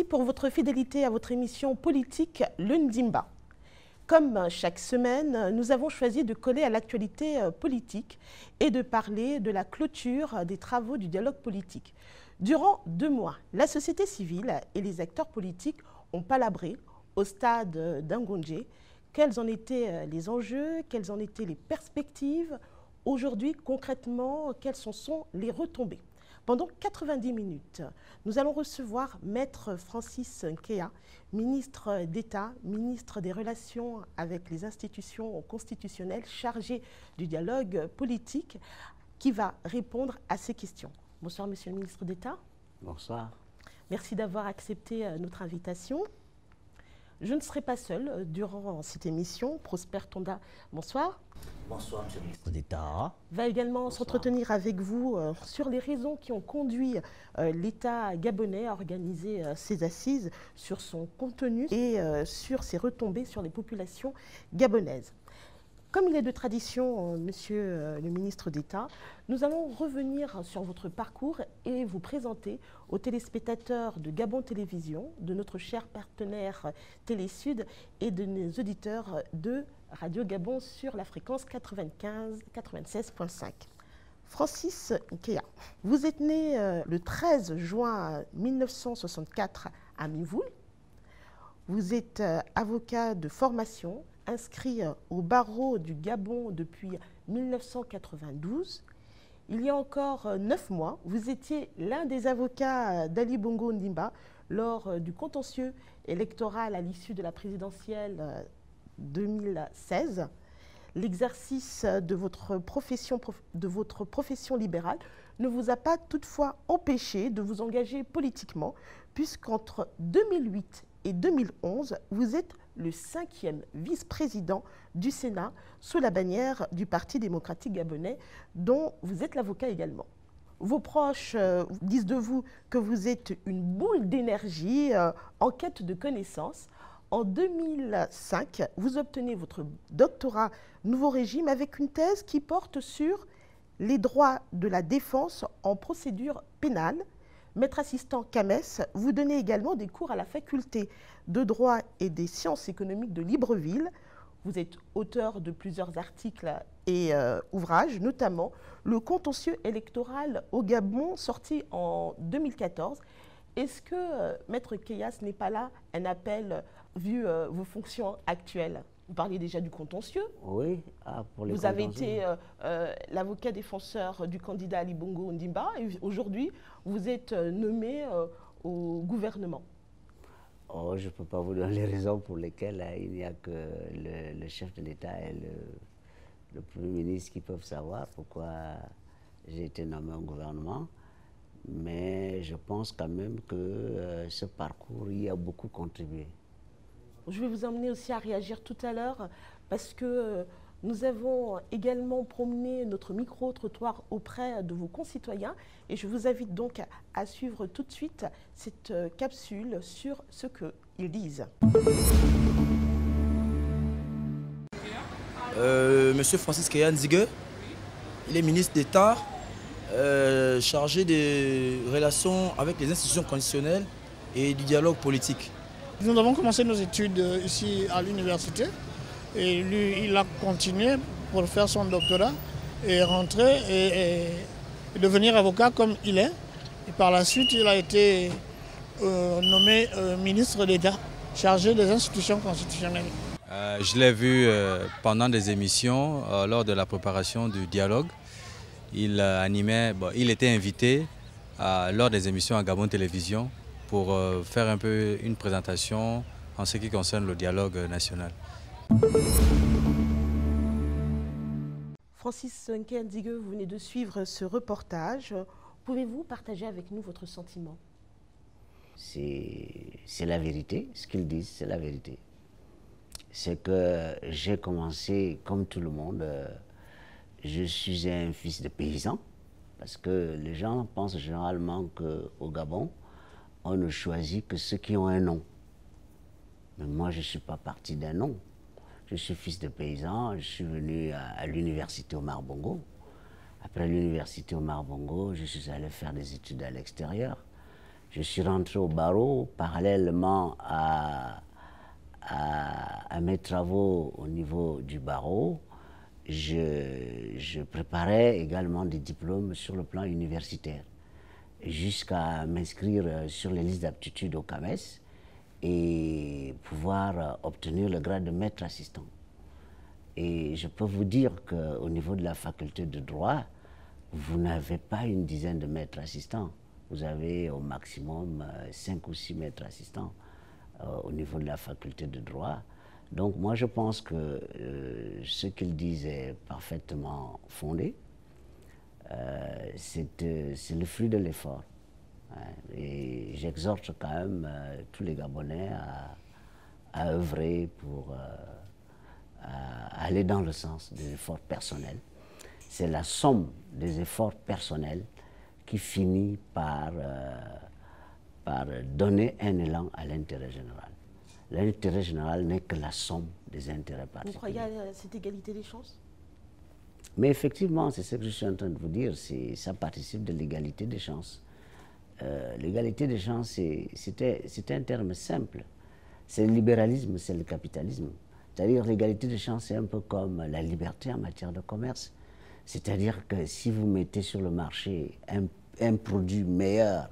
pour votre fidélité à votre émission politique Le Ndimba. Comme chaque semaine, nous avons choisi de coller à l'actualité politique et de parler de la clôture des travaux du dialogue politique. Durant 2 mois, la société civile et les acteurs politiques ont palabré au stade d'Ngonje. Quels en étaient les enjeux, quelles en étaient les perspectives? Aujourd'hui, concrètement, quelles sont les retombées? Pendant 90 minutes, nous allons recevoir Maître Francis Nkeya, ministre d'État, ministre des Relations avec les institutions constitutionnelles, chargé du dialogue politique, qui va répondre à ces questions. Bonsoir, Monsieur le ministre d'État. Bonsoir. Merci d'avoir accepté notre invitation. Je ne serai pas seule durant cette émission. Prosper Tonda, bonsoir. Bonsoir, Monsieur le ministre d'État. Va également s'entretenir avec vous sur les raisons qui ont conduit l'État gabonais à organiser ses assises, sur son contenu et sur ses retombées sur les populations gabonaises. Comme il est de tradition, Monsieur le ministre d'État, nous allons revenir sur votre parcours et vous présenter aux téléspectateurs de Gabon Télévision, de notre cher partenaire Télésud et de nos auditeurs de Radio Gabon sur la fréquence 96.5. Francis Nkeya, vous êtes né le 13 juin 1964 à Mivoul. Vous êtes avocat de formation, inscrit au barreau du Gabon depuis 1992. Il y a encore 9 mois, vous étiez l'un des avocats d'Ali Bongo Ondimba lors du contentieux électoral à l'issue de la présidentielle 2016. L'exercice de votre profession libérale ne vous a pas toutefois empêché de vous engager politiquement, puisqu'entre 2008 et 2011, vous êtes le 5e vice-président du Sénat sous la bannière du Parti démocratique gabonais, dont vous êtes l'avocat également. Vos proches disent de vous que vous êtes une boule d'énergie en quête de connaissances. En 2005, vous obtenez votre doctorat Nouveau Régime avec une thèse qui porte sur les droits de la défense en procédure pénale. Maître assistant CAMES, vous donnez également des cours à la faculté de droit et des sciences économiques de Libreville. Vous êtes auteur de plusieurs articles et ouvrages, notamment Le contentieux électoral au Gabon, sorti en 2014. Est-ce que, Maître Nkeya, ce n'est pas là un appel, vu vos fonctions actuelles? Vous parliez déjà du contentieux. Oui, pour les Vous avez été l'avocat défenseur du candidat Ali Bongo Ondimba et aujourd'hui, vous êtes nommé au gouvernement. Oh, je ne peux pas vous donner les raisons pour lesquelles il n'y a que le chef de l'État et le Premier ministre qui peuvent savoir pourquoi j'ai été nommé au gouvernement. Mais je pense quand même que ce parcours y a beaucoup contribué. Je vais vous emmener aussi à réagir tout à l'heure parce que nous avons également promené notre micro-trottoir auprès de vos concitoyens et je vous invite donc à suivre tout de suite cette capsule sur ce qu'ils disent. Monsieur Francis Nkeya Nzigue, il est ministre d'État chargé des relations avec les institutions constitutionnelles et du dialogue politique. Nous avons commencé nos études ici à l'université et lui, il a continué pour faire son doctorat et rentrer et devenir avocat comme il est. Et par la suite, il a été nommé ministre d'État chargé des institutions constitutionnelles. Je l'ai vu pendant des émissions lors de la préparation du dialogue. Il animait, il était invité lors des émissions à Gabon Télévision pour faire un peu une présentation en ce qui concerne le dialogue national. Francis Nkeya Nzigue, vous venez de suivre ce reportage. Pouvez-vous partager avec nous votre sentiment? C'est la vérité, ce qu'ils disent, c'est la vérité. C'est que j'ai commencé comme tout le monde. Je suis un fils de paysan, parce que les gens pensent généralement qu'au Gabon, on ne choisit que ceux qui ont un nom. Mais moi, je ne suis pas parti d'un nom. Je suis fils de paysan, je suis venu à l'université Omar Bongo. Après l'université Omar Bongo, je suis allé faire des études à l'extérieur. Je suis rentré au barreau parallèlement à mes travaux au niveau du barreau. Je préparais également des diplômes sur le plan universitaire, jusqu'à m'inscrire sur les listes d'aptitude au CAMES et pouvoir obtenir le grade de maître assistant. Et je peux vous dire qu'au niveau de la faculté de droit, vous n'avez pas une dizaine de maîtres assistants. Vous avez au maximum 5 ou 6 maîtres assistants au niveau de la faculté de droit. Donc moi je pense que ce qu'ils disent est parfaitement fondé. C'est le fruit de l'effort. Hein, et j'exhorte quand même tous les Gabonais à œuvrer pour à aller dans le sens des efforts personnels. C'est la somme des efforts personnels qui finit par donner un élan à l'intérêt général. L'intérêt général n'est que la somme des intérêts particuliers. Vous croyez à cette égalité des chances? Mais effectivement, c'est ce que je suis en train de vous dire, ça participe de l'égalité des chances. L'égalité des chances, c'est un terme simple. C'est le libéralisme, c'est le capitalisme. C'est-à-dire l'égalité des chances, c'est un peu comme la liberté en matière de commerce. C'est-à-dire que si vous mettez sur le marché un produit meilleur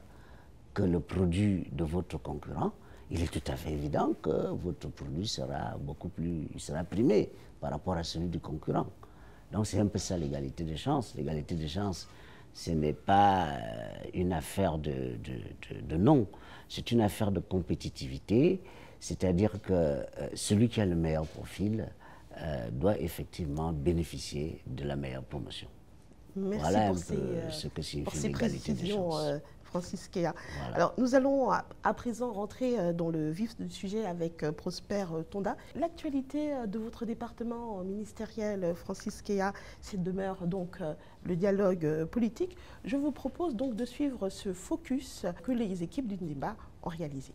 que le produit de votre concurrent, il est tout à fait évident que votre produit sera primé par rapport à celui du concurrent. Donc c'est un peu ça l'égalité des chances. L'égalité des chances, ce n'est pas une affaire de nom, c'est une affaire de compétitivité, c'est-à-dire que celui qui a le meilleur profil doit effectivement bénéficier de la meilleure promotion. Merci voilà pour un peu ce que signifie l'égalité des précisions, chances. Francis Kéa. Voilà. Alors, nous allons à présent rentrer dans le vif du sujet avec Prosper Tonda. L'actualité de votre département ministériel, Francis Kéa, c'est demeure donc le dialogue politique. Je vous propose donc de suivre ce focus que les équipes du Ndimba ont réalisé.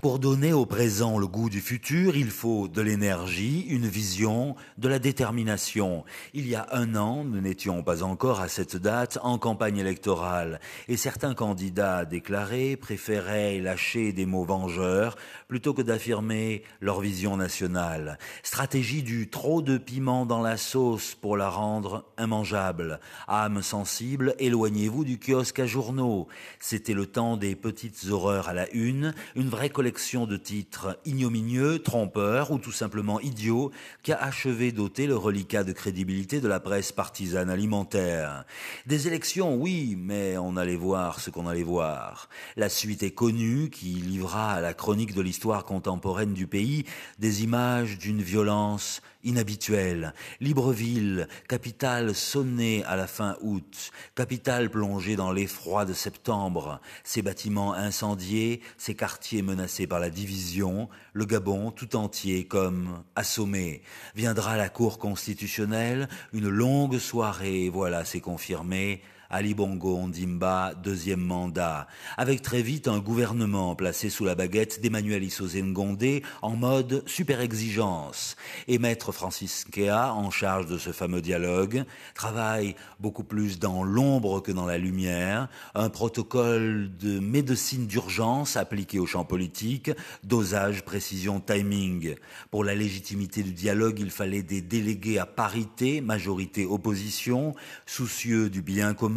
Pour donner au présent le goût du futur, il faut de l'énergie, une vision, de la détermination. Il y a un an, nous n'étions pas encore à cette date en campagne électorale et certains candidats déclarés préféraient lâcher des mots vengeurs plutôt que d'affirmer leur vision nationale. Stratégie du trop de piment dans la sauce pour la rendre immangeable. Âme sensible, éloignez-vous du kiosque à journaux. C'était le temps des petites horreurs à la une vraie collection de titres ignominieux, trompeurs ou tout simplement idiots qui a achevé d'ôter le reliquat de crédibilité de la presse partisane alimentaire. Des élections, oui, mais on allait voir ce qu'on allait voir. La suite est connue qui livra à la chronique de l'histoire contemporaine du pays des images d'une violence inhabituelle. Libreville, capitale sonnée à la fin août, capitale plongée dans l'effroi de septembre, ses bâtiments incendiés, ses quartiers menacés par la division, le Gabon tout entier comme assommé. Viendra la Cour constitutionnelle, une longue soirée, voilà, c'est confirmé. Ali Bongo Ondimba, deuxième mandat, avec très vite un gouvernement placé sous la baguette d'Emmanuel Issoze Ngondé en mode super exigence. Et maître Francis Kéa, en charge de ce fameux dialogue, travaille beaucoup plus dans l'ombre que dans la lumière, un protocole de médecine d'urgence appliqué au champ politique, dosage, précision, timing. Pour la légitimité du dialogue, il fallait des délégués à parité, majorité-opposition, soucieux du bien commun,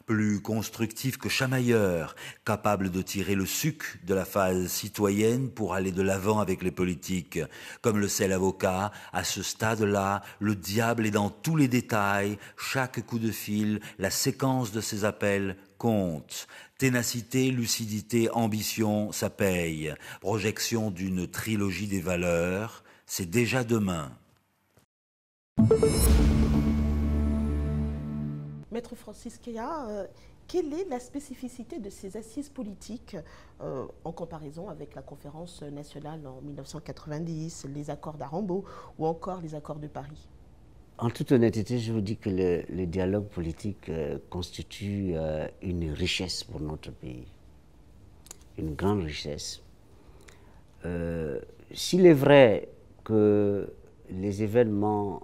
plus constructif que chamailleur, capable de tirer le suc de la phase citoyenne pour aller de l'avant avec les politiques. Comme le sait l'avocat, à ce stade-là, le diable est dans tous les détails, chaque coup de fil, la séquence de ses appels compte. Ténacité, lucidité, ambition, ça paye. Projection d'une trilogie des valeurs, c'est déjà demain. Maître Francis Kéa, quelle est la spécificité de ces assises politiques en comparaison avec la conférence nationale en 1990, les accords d'Arambo ou encore les accords de Paris? En toute honnêteté, je vous dis que le dialogue politique constitue une richesse pour notre pays, une grande richesse. S'il est vrai que les événements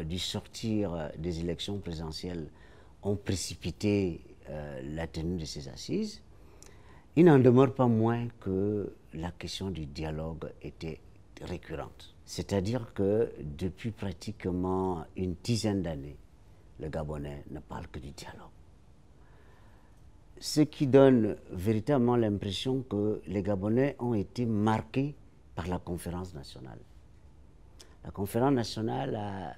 du sortir des élections présidentielles ont précipité la tenue de ces assises, il n'en demeure pas moins que la question du dialogue était récurrente. C'est-à-dire que depuis pratiquement une dizaine d'années, le Gabonais ne parle que du dialogue. Ce qui donne véritablement l'impression que les Gabonais ont été marqués par la conférence nationale. La conférence nationale a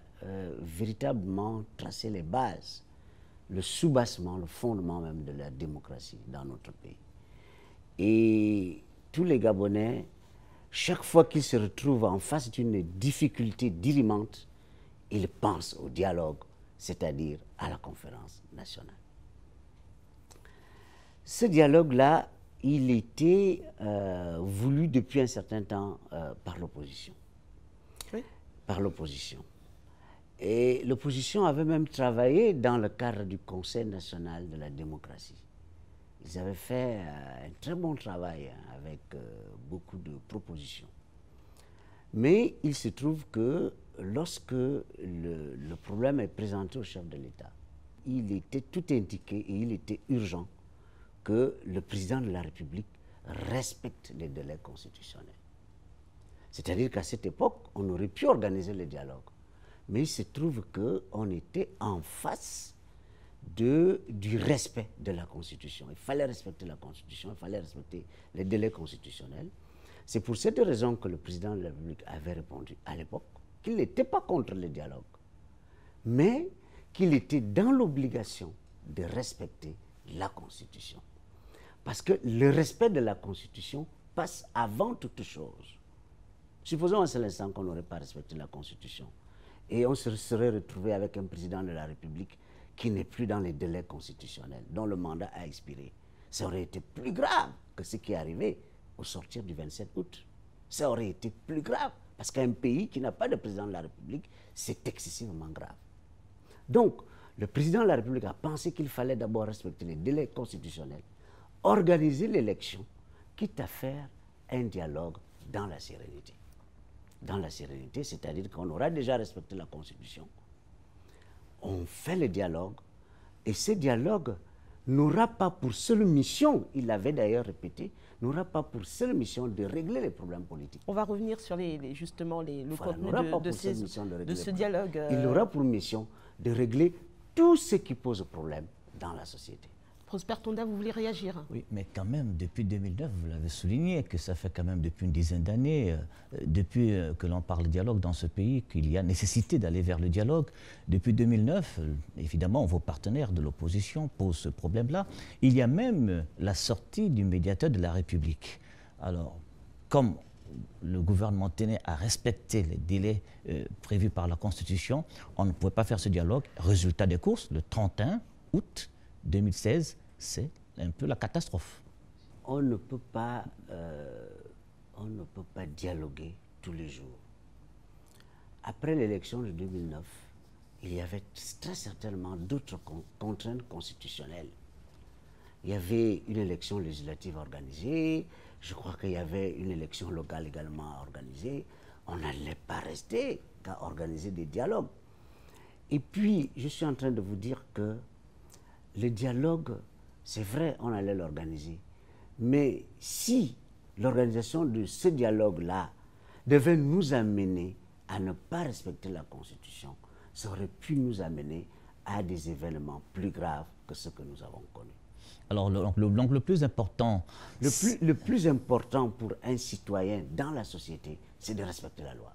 véritablement tracé les bases, le soubassement, le fondement même de la démocratie dans notre pays. Et tous les Gabonais, chaque fois qu'ils se retrouvent en face d'une difficulté dirimante, ils pensent au dialogue, c'est-à-dire à la conférence nationale. Ce dialogue-là, il était voulu depuis un certain temps par l'opposition. Oui. Par l'opposition. Et l'opposition avait même travaillé dans le cadre du Conseil national de la démocratie. Ils avaient fait un très bon travail avec beaucoup de propositions. Mais il se trouve que lorsque le problème est présenté au chef de l'État, il était tout indiqué et il était urgent que le président de la République respecte les délais constitutionnels. C'est-à-dire qu'à cette époque, on aurait pu organiser le dialogue. Mais il se trouve qu'on était en face du respect de la Constitution. Il fallait respecter la Constitution, il fallait respecter les délais constitutionnels. C'est pour cette raison que le président de la République avait répondu à l'époque qu'il n'était pas contre le dialogue, mais qu'il était dans l'obligation de respecter la Constitution. Parce que le respect de la Constitution passe avant toute chose. Supposons un seul instant qu'on n'aurait pas respecté la Constitution et on se serait retrouvé avec un président de la République qui n'est plus dans les délais constitutionnels, dont le mandat a expiré. Ça aurait été plus grave que ce qui est arrivé au sortir du 27 août. Ça aurait été plus grave, parce qu'un pays qui n'a pas de président de la République, c'est excessivement grave. Donc, le président de la République a pensé qu'il fallait d'abord respecter les délais constitutionnels, organiser l'élection, quitte à faire un dialogue dans la sérénité. Dans la sérénité, c'est-à-dire qu'on aura déjà respecté la Constitution. On fait le dialogue, et ce dialogue n'aura pas pour seule mission, il l'avait d'ailleurs répété, n'aura pas pour seule mission de régler les problèmes politiques. On va revenir sur justement le contenu de ce dialogue. Il aura pour mission de régler tout ce qui pose problème dans la société. Prosper Tonda, vous voulez réagir? Oui, mais quand même, depuis 2009, vous l'avez souligné, que ça fait quand même depuis une dizaine d'années, depuis que l'on parle de dialogue dans ce pays, qu'il y a nécessité d'aller vers le dialogue. Depuis 2009, évidemment, vos partenaires de l'opposition posent ce problème-là. Il y a même la sortie du médiateur de la République. Alors, comme le gouvernement tenait à respecter les délais prévus par la Constitution, on ne pouvait pas faire ce dialogue. Résultat des courses, le 31 août 2016, c'est un peu la catastrophe. On ne peut pas dialoguer tous les jours. Après l'élection de 2009, il y avait très certainement d'autres contraintes constitutionnelles. Il y avait une élection législative organisée, je crois qu'il y avait une élection locale également organisée. On n'allait pas rester qu'à organiser des dialogues. Et puis, je suis en train de vous dire que le dialogue, c'est vrai, on allait l'organiser. Mais si l'organisation de ce dialogue-là devait nous amener à ne pas respecter la Constitution, ça aurait pu nous amener à des événements plus graves que ceux que nous avons connus. Alors, le plus important... Le plus important pour un citoyen dans la société, c'est de respecter la loi.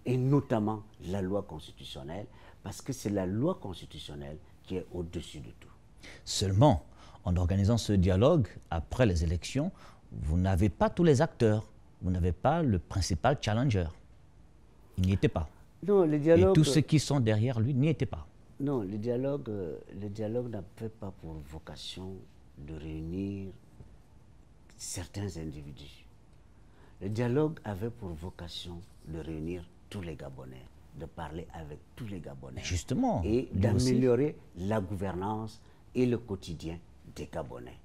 Et notamment la loi constitutionnelle, parce que c'est la loi constitutionnelle qui est au-dessus de tout. Seulement, en organisant ce dialogue, après les élections, vous n'avez pas tous les acteurs. Vous n'avez pas le principal challenger. Il n'y était pas. Non, le dialogue... Et tous ceux qui sont derrière lui n'y étaient pas. Non, le dialogue n'avait pas pour vocation de réunir certains individus. Le dialogue avait pour vocation de réunir tous les Gabonais, de parler avec tous les Gabonais. Justement. Et d'améliorer la gouvernance et le quotidien des Gabonais.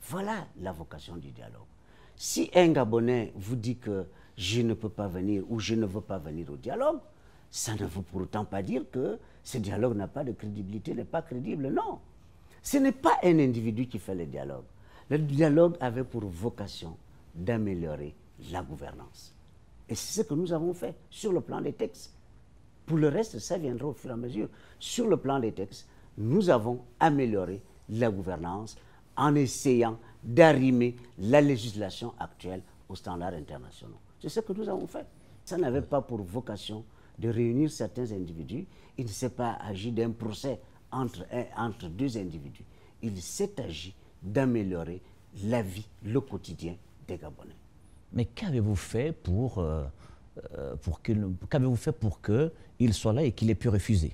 Voilà la vocation du dialogue. Si un Gabonais vous dit que je ne peux pas venir ou je ne veux pas venir au dialogue, Ça ne veut pour autant pas dire que ce dialogue n'a pas de crédibilité, n'est pas crédible, non. Ce n'est pas un individu qui fait le dialogue. Le dialogue avait pour vocation d'améliorer la gouvernance. Et c'est ce que nous avons fait sur le plan des textes. Pour le reste, ça viendra au fur et à mesure. Sur le plan des textes, nous avons amélioré la gouvernance en essayant d'arrimer la législation actuelle aux standards internationaux. C'est ce que nous avons fait. Ça n'avait pas pour vocation de réunir certains individus. Il ne s'est pas agi d'un procès entre deux individus. Il s'est agi d'améliorer la vie, le quotidien des Gabonais. Mais qu'avez-vous fait pour qu'il soit là et qu'il ait pu refuser?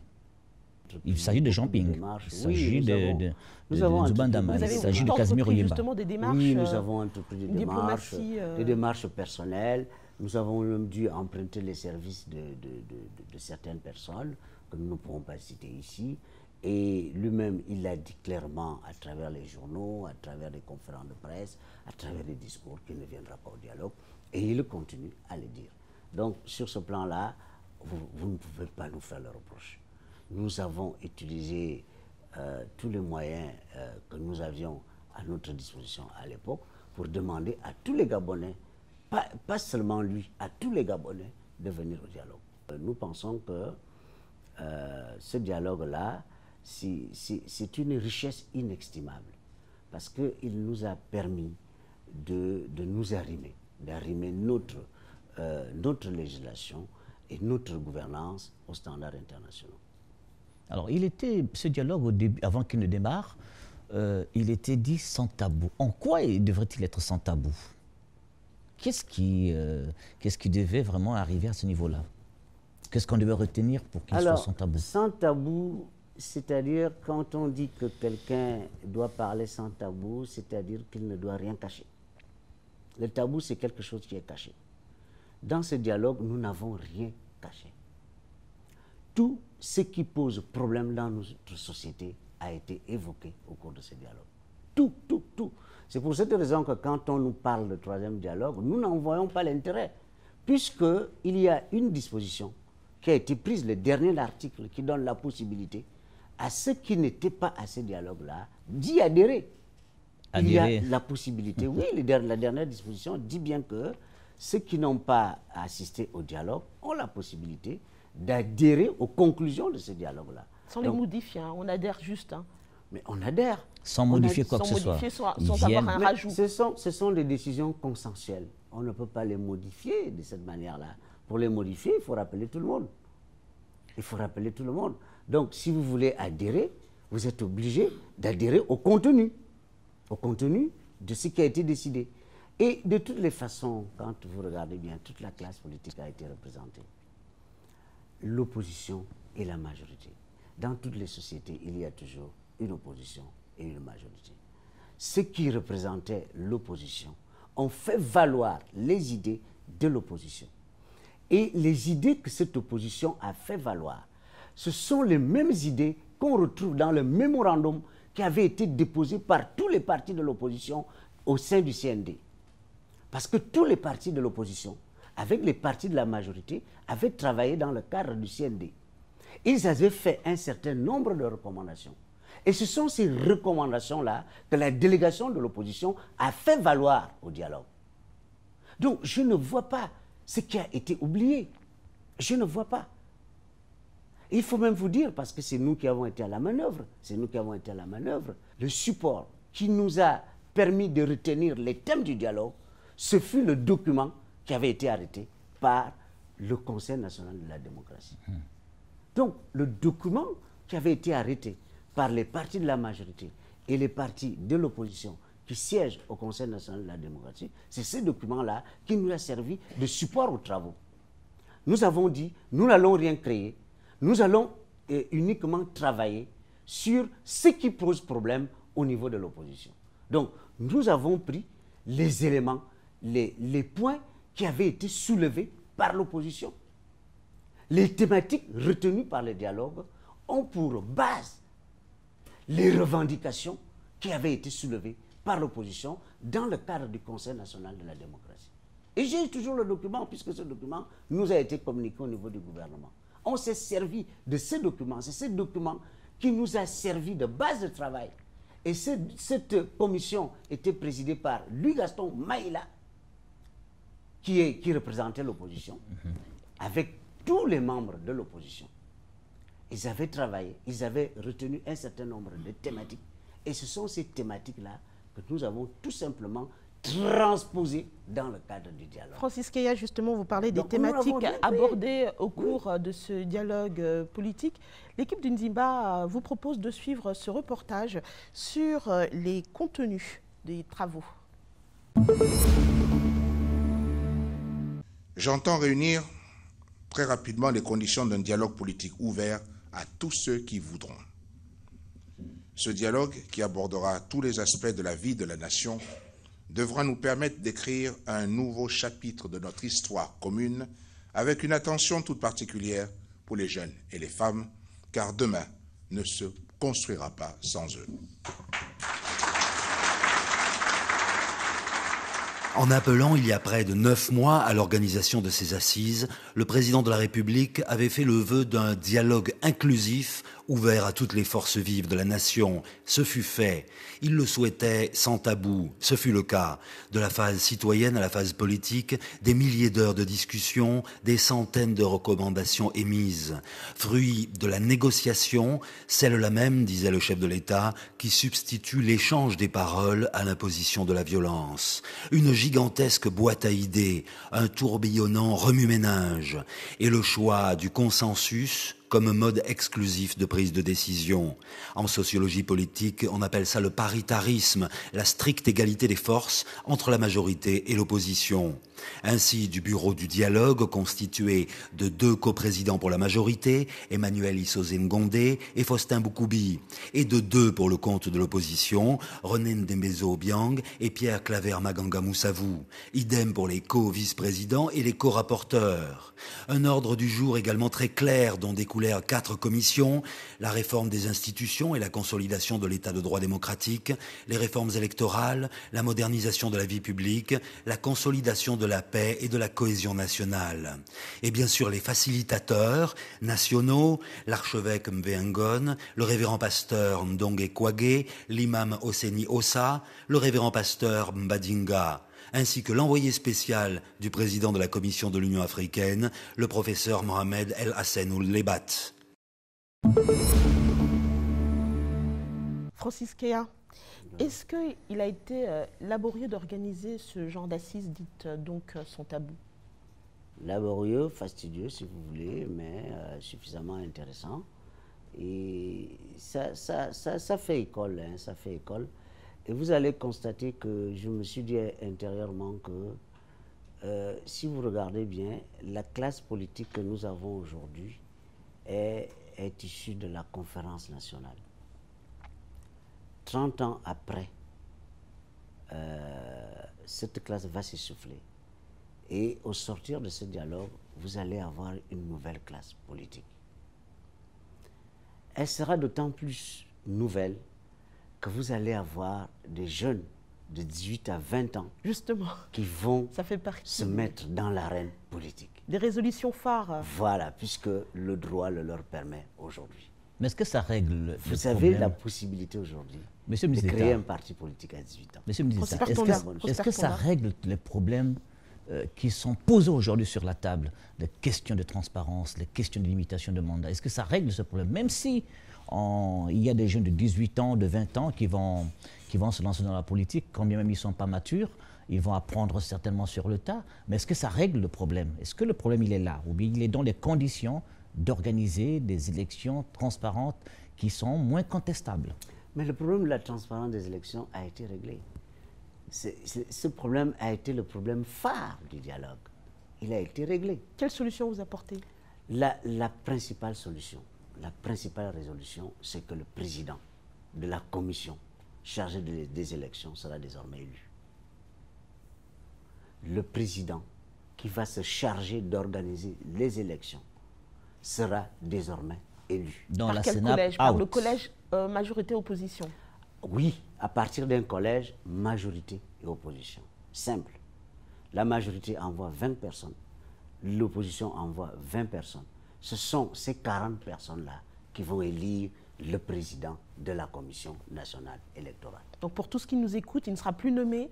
Il s'agit de Jean Ping, il s'agit de Zuban Dama, il s'agit de Casimir Oyemba. Justement des démarches, oui, nous avons entrepris des démarches personnelles. Nous avons même dû emprunter les services de certaines personnes que nous ne pouvons pas citer ici. Et lui-même, il l'a dit clairement à travers les journaux, à travers les conférences de presse, à travers les discours qu'il ne viendra pas au dialogue. Et il continue à le dire. Donc, sur ce plan-là, vous ne pouvez pas nous faire le reproche. Nous avons utilisé tous les moyens que nous avions à notre disposition à l'époque pour demander à tous les Gabonais, pas seulement lui, à tous les Gabonais de venir au dialogue. Nous pensons que ce dialogue-là, c'est une richesse inestimable parce qu'il nous a permis de nous d'arrimer notre législation et notre gouvernance aux standards internationaux. Alors, ce dialogue, au début, avant qu'il ne démarre, il était dit sans tabou. En quoi devrait-il être sans tabou? Qu'est-ce qui devait vraiment arriver à ce niveau-là? Qu'est-ce qu'on devait retenir pour qu'il soit sans tabou? Sans tabou, c'est-à-dire quand on dit que quelqu'un doit parler sans tabou, c'est-à-dire qu'il ne doit rien cacher. Le tabou, c'est quelque chose qui est caché. Dans ce dialogue, nous n'avons rien caché. Tout ce qui pose problème dans notre société a été évoqué au cours de ce dialogue. Tout. C'est pour cette raison que quand on nous parle de troisième dialogue, nous n'en voyons pas l'intérêt, puisqu'il y a une disposition qui a été prise, le dernier article, qui donne la possibilité à ceux qui n'étaient pas à ce dialogue-là d'y adhérer. Il y a la possibilité, oui, la dernière disposition dit bien que ceux qui n'ont pas assisté au dialogue ont la possibilité d'adhérer aux conclusions de ce dialogue-là. Sans les modifier, hein, on adhère juste. Hein. Mais on adhère. Sans modifier quoi que ce soit. Sans avoir un rajout. Ce sont des décisions consensuelles. On ne peut pas les modifier de cette manière-là. Pour les modifier, il faut rappeler tout le monde. Il faut rappeler tout le monde. Donc, si vous voulez adhérer, vous êtes obligé d'adhérer au contenu de ce qui a été décidé. Et de toutes les façons, quand vous regardez bien, toute la classe politique a été représentée. L'opposition et la majorité. Dans toutes les sociétés, il y a toujours une opposition et une majorité. Ceux qui représentaient l'opposition ont fait valoir les idées de l'opposition. Et les idées que cette opposition a fait valoir, ce sont les mêmes idées qu'on retrouve dans le mémorandum qui avait été déposé par tous les partis de l'opposition au sein du CND. Parce que tous les partis de l'opposition, avec les partis de la majorité, avaient travaillé dans le cadre du CND. Ils avaient fait un certain nombre de recommandations. Et ce sont ces recommandations-là que la délégation de l'opposition a fait valoir au dialogue. Donc, je ne vois pas ce qui a été oublié. Je ne vois pas. Il faut même vous dire, parce que c'est nous qui avons été à la manœuvre, le support qui nous a permis de retenir les thèmes du dialogue, ce fut le document qui avait été arrêté par le Conseil national de la démocratie. Donc, le document qui avait été arrêté par les partis de la majorité et les partis de l'opposition qui siègent au Conseil national de la démocratie, c'est ce document-là qui nous a servi de support aux travaux. Nous avons dit, nous n'allons rien créer, nous allons uniquement travailler sur ce qui pose problème au niveau de l'opposition. Donc, nous avons pris les éléments, les points qui avaient été soulevés par l'opposition. Les thématiques retenues par le dialogue ont pour base les revendications qui avaient été soulevées par l'opposition dans le cadre du Conseil national de la démocratie. Et j'ai toujours le document, puisque ce document nous a été communiqué au niveau du gouvernement. On s'est servi de ce document. C'est ce document qui nous a servi de base de travail. Et cette commission était présidée par Louis Gaston Maïla, qui représentait l'opposition, avec tous les membres de l'opposition. Ils avaient travaillé, ils avaient retenu un certain nombre de thématiques. Et ce sont ces thématiques-là que nous avons tout simplement transposées dans le cadre du dialogue. Francis Keya, justement, vous parlez des thématiques abordées au cours de ce dialogue politique. L'équipe d'Unzimba vous propose de suivre ce reportage sur les contenus des travaux. J'entends réunir très rapidement les conditions d'un dialogue politique ouvert à tous ceux qui voudront. Ce dialogue, qui abordera tous les aspects de la vie de la nation, devra nous permettre d'écrire un nouveau chapitre de notre histoire commune avec une attention toute particulière pour les jeunes et les femmes, car demain ne se construira pas sans eux. En appelant il y a près de 9 mois à l'organisation de ces assises, le président de la République avait fait le vœu d'un dialogue inclusif ouvert à toutes les forces vives de la nation. Ce fut fait. Il le souhaitait sans tabou. Ce fut le cas. De la phase citoyenne à la phase politique, des milliers d'heures de discussion, des centaines de recommandations émises. Fruit de la négociation, celle-là même, disait le chef de l'État, qui substitue l'échange des paroles à l'imposition de la violence. Une gigantesque boîte à idées, un tourbillonnant remue-ménage, et le choix du consensus comme mode exclusif de prise de décision. En sociologie politique, on appelle ça le paritarisme, la stricte égalité des forces entre la majorité et l'opposition. Ainsi, du bureau du dialogue, constitué de 2 coprésidents pour la majorité, Emmanuel Issoze Ngondé et Faustin Boukoubi, et de 2 pour le compte de l'opposition, René Ndembezo Obiang et Pierre Claver Maganga Moussavou. Idem pour les co-vice-présidents et les co-rapporteurs. Un ordre du jour également très clair dont découlèrent 4 commissions, la réforme des institutions et la consolidation de l'état de droit démocratique, les réformes électorales, la modernisation de la vie publique, la consolidation de la paix et de la cohésion nationale. Et bien sûr les facilitateurs nationaux, l'archevêque Mveangon, le révérend pasteur Ndongue Kwage, l'imam Oseni Ossa, le révérend pasteur Mbadinga, ainsi que l'envoyé spécial du président de la Commission de l'Union africaine, le professeur Mohamed El Hassan Oul-Lebat. Francis Keya, est-ce qu'il a été laborieux d'organiser ce genre d'assises dites donc sans tabou? Laborieux, fastidieux si vous voulez, mais suffisamment intéressant. Et ça fait école, hein, ça fait école. Et vous allez constater que je me suis dit intérieurement que si vous regardez bien, la classe politique que nous avons aujourd'hui est issue de la conférence nationale. 30 ans après, cette classe va s'essouffler. Et au sortir de ce dialogue, vous allez avoir une nouvelle classe politique. Elle sera d'autant plus nouvelle que vous allez avoir des jeunes de 18 à 20 ans justement qui vont ça fait partie se mettre dans l'arène politique. Des résolutions phares. Voilà, puisque le droit le leur permet aujourd'hui. Mais est-ce que ça règle Vous avez la possibilité aujourd'hui de créer un parti politique à 18 ans. Monsieur le ministre, est-ce que ça règle les problèmes qui sont posés aujourd'hui sur la table, les questions de transparence, les questions de limitation de mandat? Est-ce que ça règle ce problème? Même si il y a des jeunes de 18 ans, de 20 ans qui vont se lancer dans la politique, quand bien même ils ne sont pas matures, ils vont apprendre certainement sur le tas, mais est-ce que ça règle le problème? Est-ce que le problème il est là, ou bien il est dans les conditions d'organiser des élections transparentes qui sont moins contestables? Mais le problème de la transparence des élections a été réglé. Ce problème a été le problème phare du dialogue. Il a été réglé. Quelle solution vous apportez? La principale solution, la principale résolution, c'est que le président de la commission chargée des élections sera désormais élu. Le président qui va se charger d'organiser les élections sera désormais élu. Dans la quel collège? Par le collège majorité opposition? Oui, à partir d'un collège majorité et opposition. Simple. La majorité envoie 20 personnes, l'opposition envoie 20 personnes. ce sont ces 40 personnes-là qui vont élire le président de la Commission nationale électorale. Donc pour tous qui nous écoutent, il ne sera plus nommé...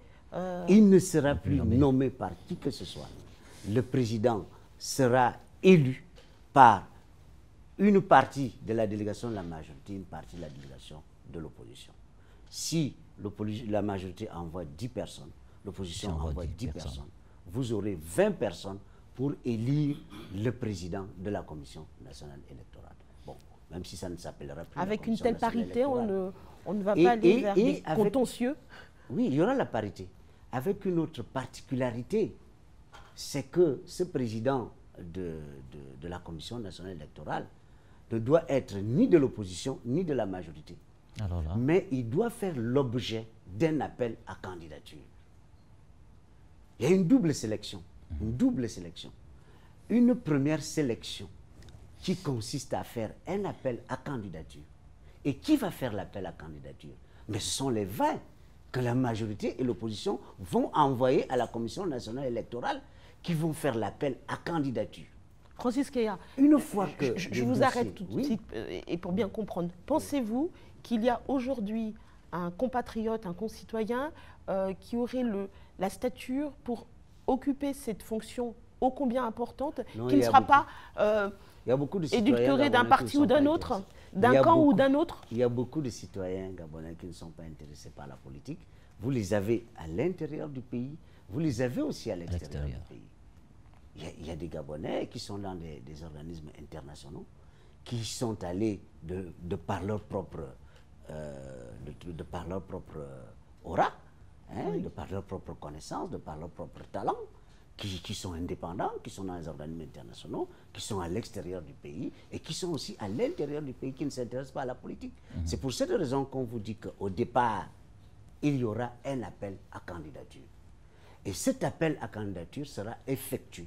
Il ne sera plus nommé par qui que ce soit. Le président sera élu par une partie de la délégation de la majorité, une partie de la délégation de l'opposition. Si la majorité envoie 10 personnes, l'opposition envoie 10 personnes, vous aurez 20 personnes pour élire le président de la Commission nationale électorale. Bon, même si ça ne s'appellera plus... Avec une telle parité, on ne va pas aller vers des contentieux. Oui, il y aura la parité. Avec une autre particularité, c'est que ce président de la Commission nationale électorale ne doit être ni de l'opposition, ni de la majorité. Alors là. Mais il doit faire l'objet d'un appel à candidature. Il y a une double sélection. Une double sélection. Une première sélection qui consiste à faire un appel à candidature. Et qui va faire l'appel à candidature? Mais ce sont les 20 que la majorité et l'opposition vont envoyer à la Commission nationale électorale qui vont faire l'appel à candidature. Francis Keya, une fois que je vous arrête tout de suite et pour bien comprendre. Pensez-vous qu'il y a aujourd'hui un compatriote, un concitoyen qui aurait la stature pour occuper cette fonction ô combien importante, qui ne sera pas édulcoré d'un parti ou d'un autre, d'un camp ou d'un autre? Il y a beaucoup de citoyens gabonais qui ne sont pas intéressés par la politique. Vous les avez à l'intérieur du pays, vous les avez aussi à l'extérieur du pays. Il y a des Gabonais qui sont dans des organismes internationaux, qui sont allés de par leur propre aura, hein, de par leur propre connaissance, de par leur propre talent, qui sont indépendants, qui sont dans les organismes internationaux, qui sont à l'extérieur du pays et qui sont aussi à l'intérieur du pays, qui ne s'intéressent pas à la politique. C'est pour cette raison qu'on vous dit qu'au départ, il y aura un appel à candidature. Et cet appel à candidature sera effectué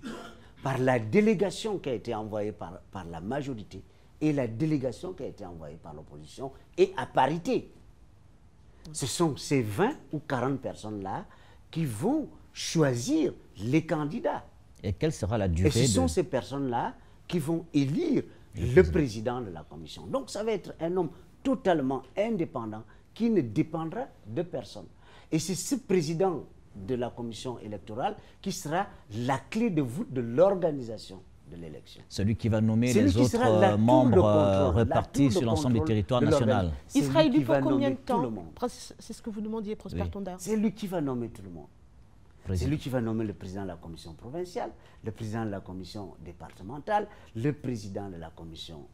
par la délégation qui a été envoyée par la majorité et la délégation qui a été envoyée par l'opposition, et à parité. Ce sont ces 20 ou 40 personnes-là qui vont choisir les candidats. Et quelle sera la durée? Et ce sont ces personnes-là qui vont élire le président de la commission. Donc ça va être un homme totalement indépendant qui ne dépendra de personne. Et c'est ce président de la commission électorale qui sera la clé de voûte de l'organisation de l'élection. Celui qui va nommer les autres membres repartis sur l'ensemble du territoire national. Il sera élu pour combien de temps? C'est ce que vous demandiez, Prosper Tondar. C'est lui qui va nommer tout le monde. C'est lui qui va nommer le président de la commission provinciale, le président de la commission départementale, le président de la commission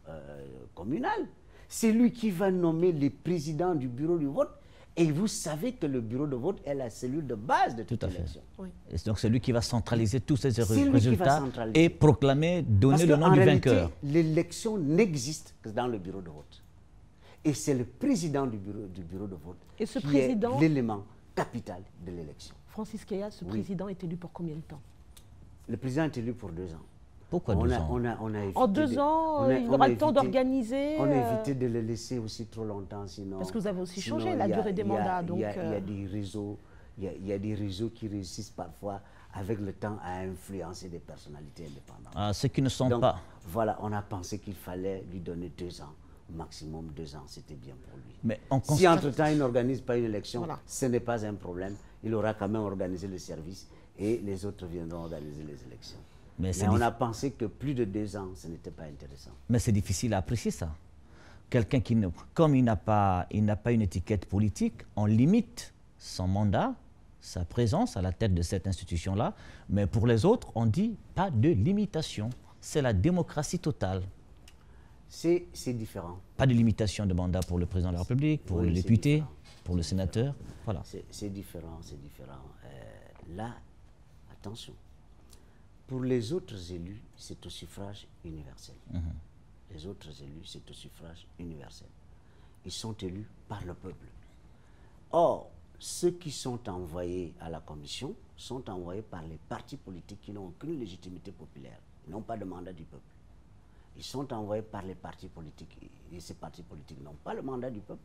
communale. C'est lui qui va nommer les présidents du bureau du vote. Et vous savez que le bureau de vote est la cellule de base de toute élection. Oui. Et donc c'est lui qui va centraliser tous ces résultats et proclamer, donner le nom du vainqueur. L'élection n'existe que dans le bureau de vote. Et c'est le président du bureau de vote qui est l'élément capital de l'élection. Francis Keya, ce président est élu pour combien de temps? Le président est élu pour 2 ans. Pourquoi 2 ans? En 2 ans, il aura le temps d'organiser. On a évité de le laisser aussi trop longtemps, sinon... Parce que vous avez aussi changé la durée des mandats. Il y a des réseaux, il y a des réseaux qui réussissent parfois avec le temps à influencer des personnalités indépendantes. Ah, ceux qui ne sont pas. Voilà, on a pensé qu'il fallait lui donner 2 ans. Maximum 2 ans, c'était bien pour lui. Mais si entre-temps il n'organise pas une élection, ce n'est pas un problème. Il aura quand même organisé le service et les autres viendront organiser les élections. Mais on a pensé que plus de 2 ans, ce n'était pas intéressant. Mais c'est difficile à apprécier ça. Quelqu'un qui, comme il n'a pas une étiquette politique, on limite son mandat, sa présence à la tête de cette institution-là. Mais pour les autres, on dit pas de limitation. C'est la démocratie totale. C'est différent. Pas de limitation de mandat pour le président de la République, pour le député, pour le sénateur. Voilà. C'est différent, c'est différent. Là, attention. Pour les autres élus, c'est au suffrage universel. Les autres élus, c'est au suffrage universel. Ils sont élus par le peuple. Or, ceux qui sont envoyés à la commission sont envoyés par les partis politiques qui n'ont aucune légitimité populaire. Ils n'ont pas de mandat du peuple. Ils sont envoyés par les partis politiques. Et ces partis politiques n'ont pas le mandat du peuple.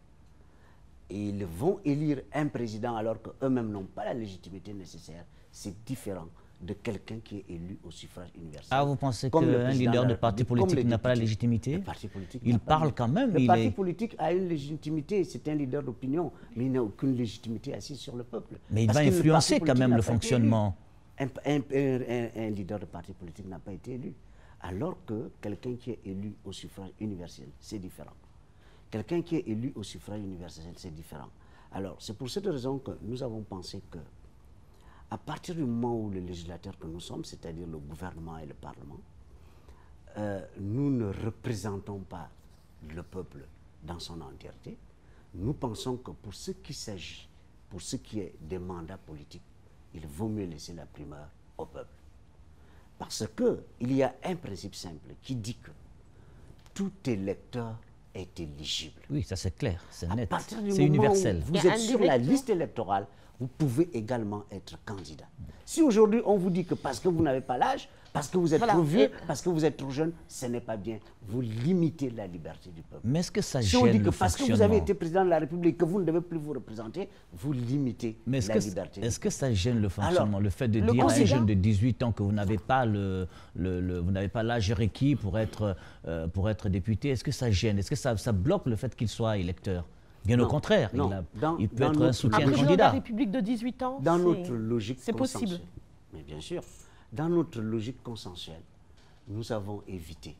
Et ils vont élire un président alors qu'eux-mêmes n'ont pas la légitimité nécessaire. C'est différent de quelqu'un qui est élu au suffrage universel. Ah, vous pensez qu'un leader de parti politique n'a pas la légitimité? Le parti politique il parle quand même. Le parti politique a une légitimité, c'est un leader d'opinion, mais il n'a aucune légitimité assise sur le peuple. Mais il va influencer quand même le fonctionnement. Un leader de parti politique n'a pas été élu. Alors que quelqu'un qui est élu au suffrage universel, c'est différent. Quelqu'un qui est élu au suffrage universel, c'est différent. Alors, c'est pour cette raison que nous avons pensé que, à partir du moment où le législateur que nous sommes, c'est-à-dire le gouvernement et le Parlement, nous ne représentons pas le peuple dans son entièreté. Nous pensons que pour ce qui s'agit, pour ce qui est des mandats politiques, il vaut mieux laisser la primeur au peuple. Parce qu'il y a un principe simple qui dit que tout électeur est éligible. Oui, ça c'est clair, c'est net, c'est universel. Vous êtes sur la directement liste électorale, vous pouvez également être candidat. Si aujourd'hui on vous dit que parce que vous n'avez pas l'âge, parce que vous êtes trop vieux, parce que vous êtes trop jeune, ce n'est pas bien. Vous limitez la liberté du peuple. Mais est-ce que ça si gêne on dit le que parce que vous avez été président de la République, que vous ne devez plus vous représenter, vous limitez la liberté. Est-ce que ça gêne le fonctionnement? Le fait de dire à un jeune de 18 ans que vous n'avez pas l'âge requis pour être député, est-ce que ça gêne? Est-ce que ça bloque le fait qu'il soit électeur? Bien au contraire, il peut être un soutien candidat. Président de la République de 18 ans, dans notre logique c'est possible. Mais bien sûr, dans notre logique consensuelle, nous avons évité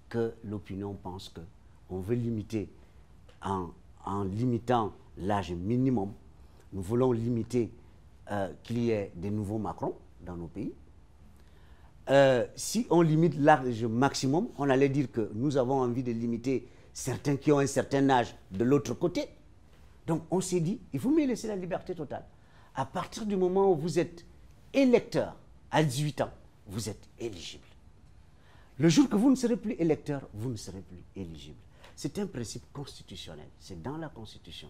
que l'opinion pense qu'on veut limiter, en limitant l'âge minimum, nous voulons limiter qu'il y ait des nouveaux Macron dans nos pays. Si on limite l'âge maximum, on allait dire que nous avons envie de limiter certains qui ont un certain âge de l'autre côté. Donc on s'est dit, il faut mieux laisser la liberté totale. À partir du moment où vous êtes électeur à 18 ans, vous êtes éligible. Le jour que vous ne serez plus électeur, vous ne serez plus éligible. C'est un principe constitutionnel, c'est dans la Constitution.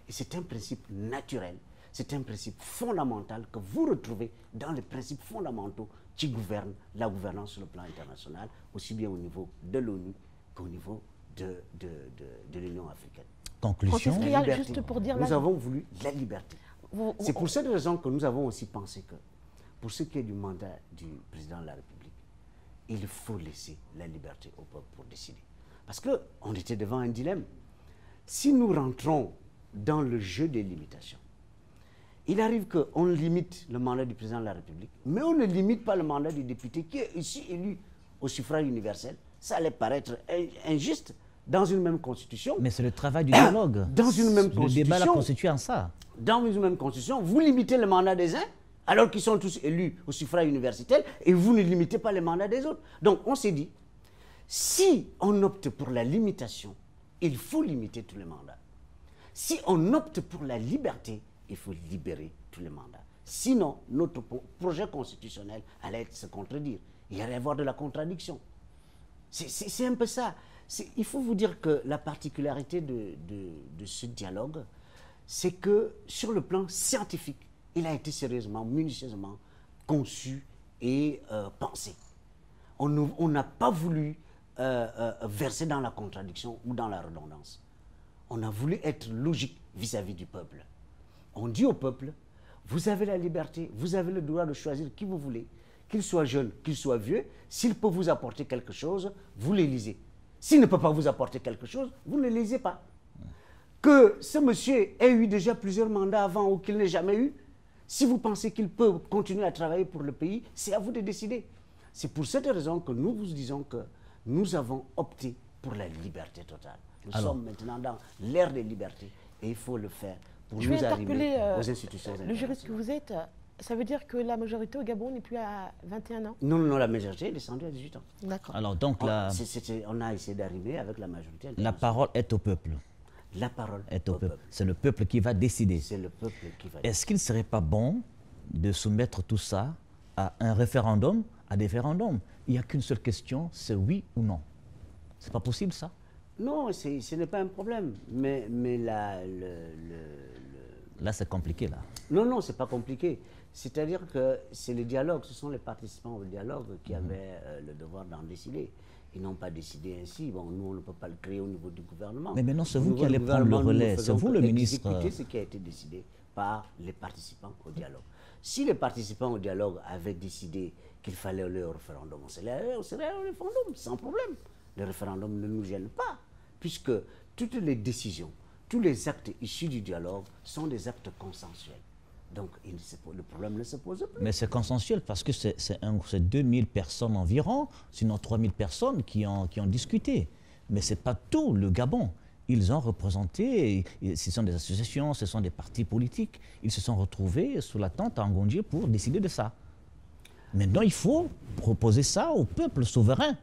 Et c'est un principe naturel, c'est un principe fondamental que vous retrouvez dans les principes fondamentaux qui gouvernent la gouvernance sur le plan international, aussi bien au niveau de l'ONU qu'au niveau de l'Union africaine. Conclusion. Juste pour dire nous avons voulu la liberté. C'est pour cette raison que nous avons aussi pensé que, pour ce qui est du mandat du président de la République, il faut laisser la liberté au peuple pour décider. Parce qu'on était devant un dilemme. Si nous rentrons dans le jeu des limitations, il arrive qu'on limite le mandat du président de la République, mais on ne limite pas le mandat du député qui est ici élu au suffrage universel. Ça allait paraître injuste dans une même constitution. Mais c'est le travail du dialogue. Dans une même constitution. Le débat l'a constitué en ça. Dans une même constitution, vous limitez le mandat des uns, alors qu'ils sont tous élus au suffrage universel, et vous ne limitez pas les mandats des autres. Donc on s'est dit, si on opte pour la limitation, il faut limiter tous les mandats. Si on opte pour la liberté, il faut libérer tous les mandats. Sinon, notre projet constitutionnel allait se contredire. Il y allait y avoir de la contradiction. C'est un peu ça. Il faut vous dire que la particularité de ce dialogue, c'est que sur le plan scientifique, il a été sérieusement, minutieusement conçu et pensé. On n'a pas voulu verser dans la contradiction ou dans la redondance. On a voulu être logique vis-à-vis du peuple. On dit au peuple, vous avez la liberté, vous avez le droit de choisir qui vous voulez, qu'il soit jeune, qu'il soit vieux. S'il peut vous apporter quelque chose, vous l'élisez. S'il ne peut pas vous apporter quelque chose, vous ne l'élisez pas. Que ce monsieur ait eu déjà plusieurs mandats avant ou qu'il n'ait jamais eu, si vous pensez qu'il peut continuer à travailler pour le pays, c'est à vous de décider. C'est pour cette raison que nous vous disons que nous avons opté pour la liberté totale. Nous sommes maintenant dans l'ère des libertés et il faut le faire pour nous arriver aux institutions. Le juriste que vous êtes, ça veut dire que la majorité au Gabon n'est plus à 21 ans? Non, non, la majorité est descendue à 18 ans. D'accord. Alors donc on a essayé d'arriver avec la majorité. La parole est au peuple. La parole est au peuple. C'est le peuple qui va décider. C'est le peuple qui va décider. Est-ce qu'il ne serait pas bon de soumettre tout ça à un référendum, à des référendums? Il n'y a qu'une seule question, c'est oui ou non. C'est pas possible ça? Non, ce n'est pas un problème. Mais là, là, c'est compliqué, là. Non, non, c'est pas compliqué. C'est-à-dire que c'est le dialogue, ce sont les participants au dialogue qui avaient le devoir d'en décider. Ils n'ont pas décidé ainsi. Bon, nous, on ne peut pas le créer au niveau du gouvernement. Mais maintenant, c'est vous qui allez prendre le relais. C'est vous le ministre. Exécuter ce qui a été décidé par les participants au dialogue. Si les participants au dialogue avaient décidé qu'il fallait aller au référendum, on serait allé au référendum, sans problème. Le référendum ne nous gêne pas, puisque toutes les décisions, tous les actes issus du dialogue sont des actes consensuels. Donc le problème ne se pose plus. Mais c'est consensuel parce que c'est 2000 personnes environ, sinon 3000 personnes qui ont discuté. Mais ce n'est pas tout le Gabon. Ils ont représenté, ce sont des associations, ce sont des partis politiques. Ils se sont retrouvés sous la tente à Ngondje pour décider de ça. Maintenant, il faut proposer ça au peuple souverain.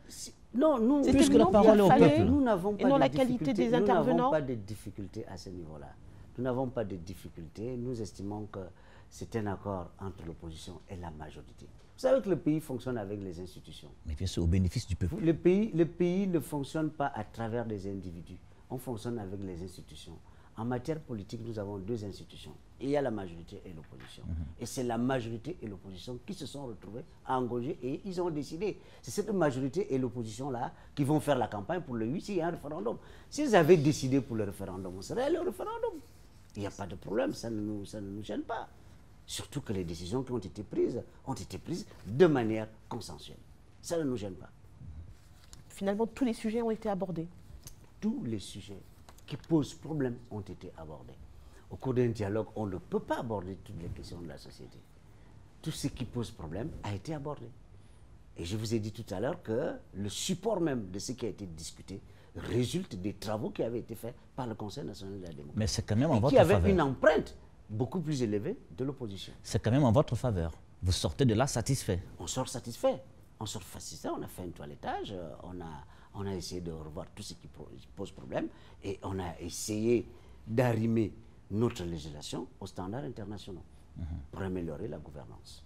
Non, puisque la parole est au peuple. Nous n'avons pas la qualité des intervenants. Nous n'avons pas de difficultés à ce niveau-là. Nous n'avons pas de difficultés. Nous estimons que c'est un accord entre l'opposition et la majorité. Vous savez que le pays fonctionne avec les institutions. Mais bien sûr, au bénéfice du peuple. Le pays ne fonctionne pas à travers des individus. On fonctionne avec les institutions. En matière politique, nous avons deux institutions. Il y a la majorité et l'opposition. Et c'est la majorité et l'opposition qui se sont retrouvés à Ngondje et ils ont décidé. C'est cette majorité et l'opposition-là qui vont faire la campagne pour le oui s'il y a un référendum. S'ils avaient décidé pour le référendum, on serait allé au référendum. Il n'y a pas de problème, ça ne nous gêne pas. Surtout que les décisions qui ont été prises de manière consensuelle. Ça ne nous gêne pas. Finalement, tous les sujets ont été abordés. Tous les sujets qui posent problème ont été abordés. Au cours d'un dialogue, on ne peut pas aborder toutes les questions de la société. Tout ce qui pose problème a été abordé. Et je vous ai dit tout à l'heure que le support même de ce qui a été discuté résulte des travaux qui avaient été faits par le Conseil national de la démocratie. Mais c'est quand même en votre faveur. faveur. Qui avait une empreinte beaucoup plus élevée de l'opposition. C'est quand même en votre faveur. Vous sortez de là satisfait. On sort satisfait. On sort satisfait, on a fait un toilettage, on a essayé de revoir tout ce qui pose problème et on a essayé d'arrimer notre législation aux standards internationaux pour améliorer la gouvernance.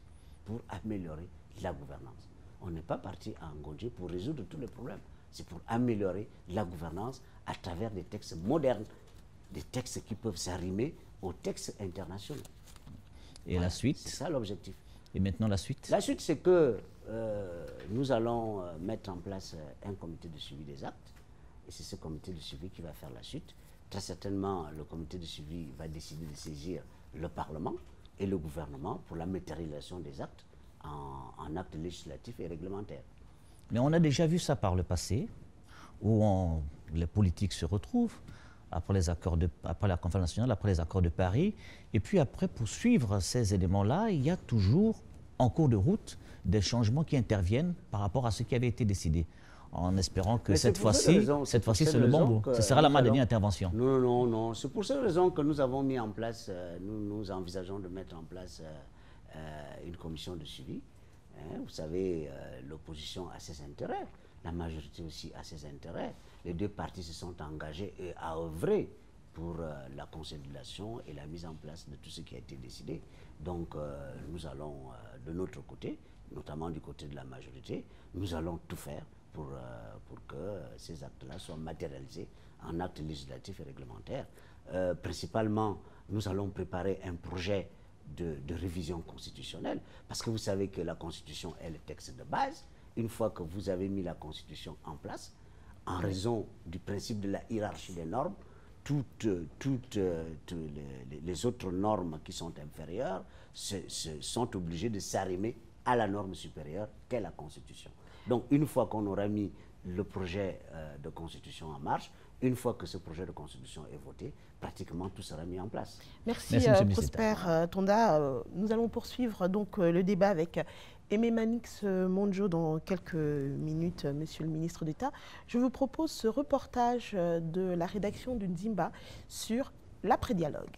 On n'est pas parti à Ngondje pour résoudre tous les problèmes. C'est pour améliorer la gouvernance à travers des textes modernes, des textes qui peuvent s'arrimer aux textes internationaux. Et voilà, la suite? C'est ça l'objectif. Et maintenant la suite? La suite, c'est que nous allons mettre en place un comité de suivi des actes. Et c'est ce comité de suivi qui va faire la suite. Très certainement, le comité de suivi va décider de saisir le Parlement et le gouvernement pour la matérialisation des actes en actes législatifs et réglementaires. Mais on a déjà vu ça par le passé, où les politiques se retrouvent, après la conférence nationale, après les accords de Paris, et puis après, pour suivre ces éléments-là, il y a toujours, en cours de route, des changements qui interviennent par rapport à ce qui avait été décidé, en espérant que cette fois-ci, c'est le bon bout. Ce sera ma dernière intervention. Non. C'est pour cette raison que nous avons mis en place, nous envisageons de mettre en place une commission de suivi. Vous savez, l'opposition a ses intérêts, la majorité aussi a ses intérêts. Les deux partis se sont engagés à œuvrer pour la consolidation et la mise en place de tout ce qui a été décidé. Donc nous allons, de notre côté, notamment du côté de la majorité, nous allons tout faire pour que ces actes-là soient matérialisés en actes législatifs et réglementaires. Principalement, nous allons préparer un projet de révision constitutionnelle, parce que vous savez que la Constitution est le texte de base. Une fois que vous avez mis la Constitution en place, en raison du principe de la hiérarchie des normes, toutes les autres normes qui sont inférieures sont obligées de s'arrimer à la norme supérieure qu'est la Constitution. Donc une fois qu'on aura mis le projet de Constitution en marche, une fois que ce projet de Constitution est voté, pratiquement tout sera mis en place. Merci Prosper Tonda. Nous allons poursuivre donc le débat avec Aimé Manix Mondjo dans quelques minutes, Monsieur le ministre d'État. Je vous propose ce reportage de la rédaction du Nzimba sur l'après-dialogue.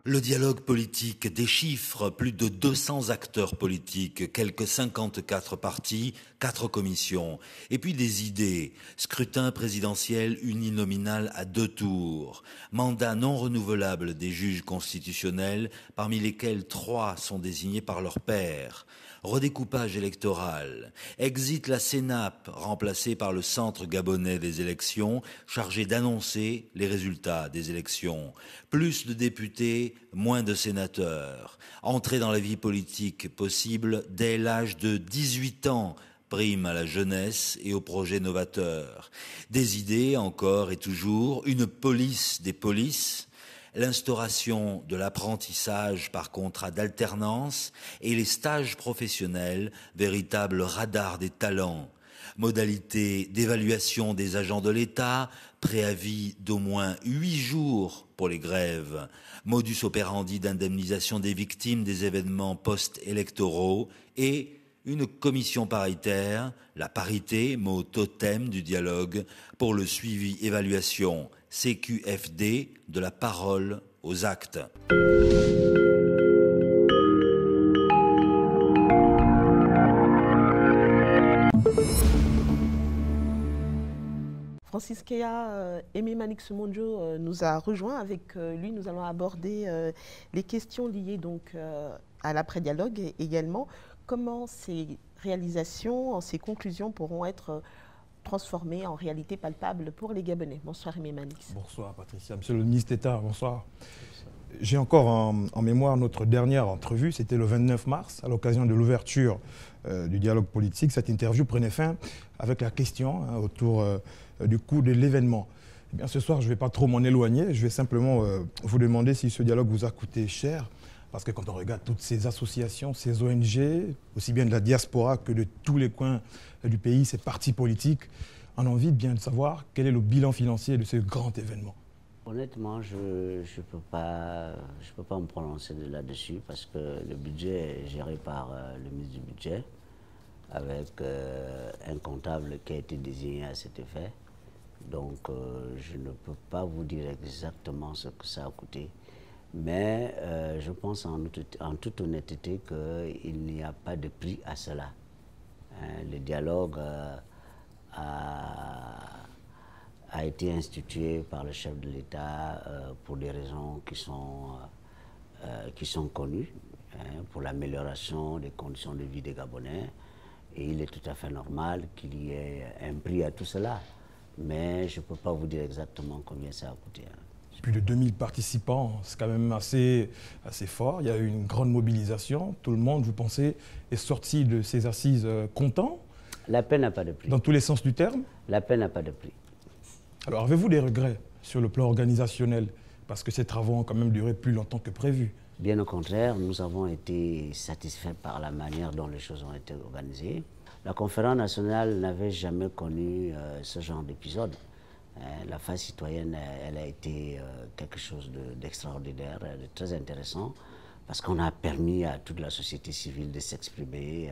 Le dialogue politique déchiffre plus de 200 acteurs politiques, quelques 54 partis, 4 commissions, et puis des idées, scrutin présidentiel uninominal à 2 tours, mandat non renouvelable des juges constitutionnels, parmi lesquels 3 sont désignés par leur père, redécoupage électoral, exit la CENAP, remplacée par le Centre gabonais des élections, chargé d'annoncer les résultats des élections, plus de députés, moins de sénateurs, entrée dans la vie politique possible dès l'âge de 18 ans, prime à la jeunesse et aux projets novateurs. Des idées encore et toujours, une police des polices, l'instauration de l'apprentissage par contrat d'alternance et les stages professionnels, véritable radar des talents. Modalité d'évaluation des agents de l'État, préavis d'au moins 8 jours pour les grèves, modus operandi d'indemnisation des victimes des événements post-électoraux et une commission paritaire, la parité, mot totem du dialogue, pour le suivi-évaluation CQFD de la parole aux actes. Francis Keya, Aimé Malik Semonjo nous a rejoint. Avec lui, nous allons aborder les questions liées donc, à l'après-dialogue et également comment ces réalisations, ces conclusions pourront être transformées en réalité palpable pour les Gabonais. Bonsoir Aimé Malik. Bonsoir Patricia. Monsieur le ministre d'État, bonsoir. J'ai encore en mémoire notre dernière entrevue, c'était le 29 mars, à l'occasion de l'ouverture du dialogue politique. Cette interview prenait fin avec la question autour du coût de l'événement. Eh bien, ce soir, je ne vais pas trop m'en éloigner, je vais simplement vous demander si ce dialogue vous a coûté cher, parce que quand on regarde toutes ces associations, ces ONG, aussi bien de la diaspora que de tous les coins du pays, ces partis politiques, on a envie bien de savoir quel est le bilan financier de ce grand événement. Honnêtement, je ne peux pas me prononcer là-dessus parce que le budget est géré par le ministre du Budget avec un comptable qui a été désigné à cet effet. Donc, je ne peux pas vous dire exactement ce que ça a coûté. Mais je pense en toute honnêteté qu'il n'y a pas de prix à cela. Le dialogue a été institué par le chef de l'État pour des raisons qui sont connues, pour l'amélioration des conditions de vie des Gabonais. Et il est tout à fait normal qu'il y ait un prix à tout cela. Mais je ne peux pas vous dire exactement combien ça a coûté. Plus de 2000 participants, c'est quand même assez fort. Il y a eu une grande mobilisation. Tout le monde, vous pensez, est sorti de ces assises content? La paix n'a pas de prix. Dans tous les sens du terme? La paix n'a pas de prix. Alors, avez-vous des regrets sur le plan organisationnel? Parce que ces travaux ont quand même duré plus longtemps que prévu. Bien au contraire, nous avons été satisfaits par la manière dont les choses ont été organisées. La conférence nationale n'avait jamais connu ce genre d'épisode. La phase citoyenne, elle a été quelque chose d'extraordinaire, de très intéressant, parce qu'on a permis à toute la société civile de s'exprimer,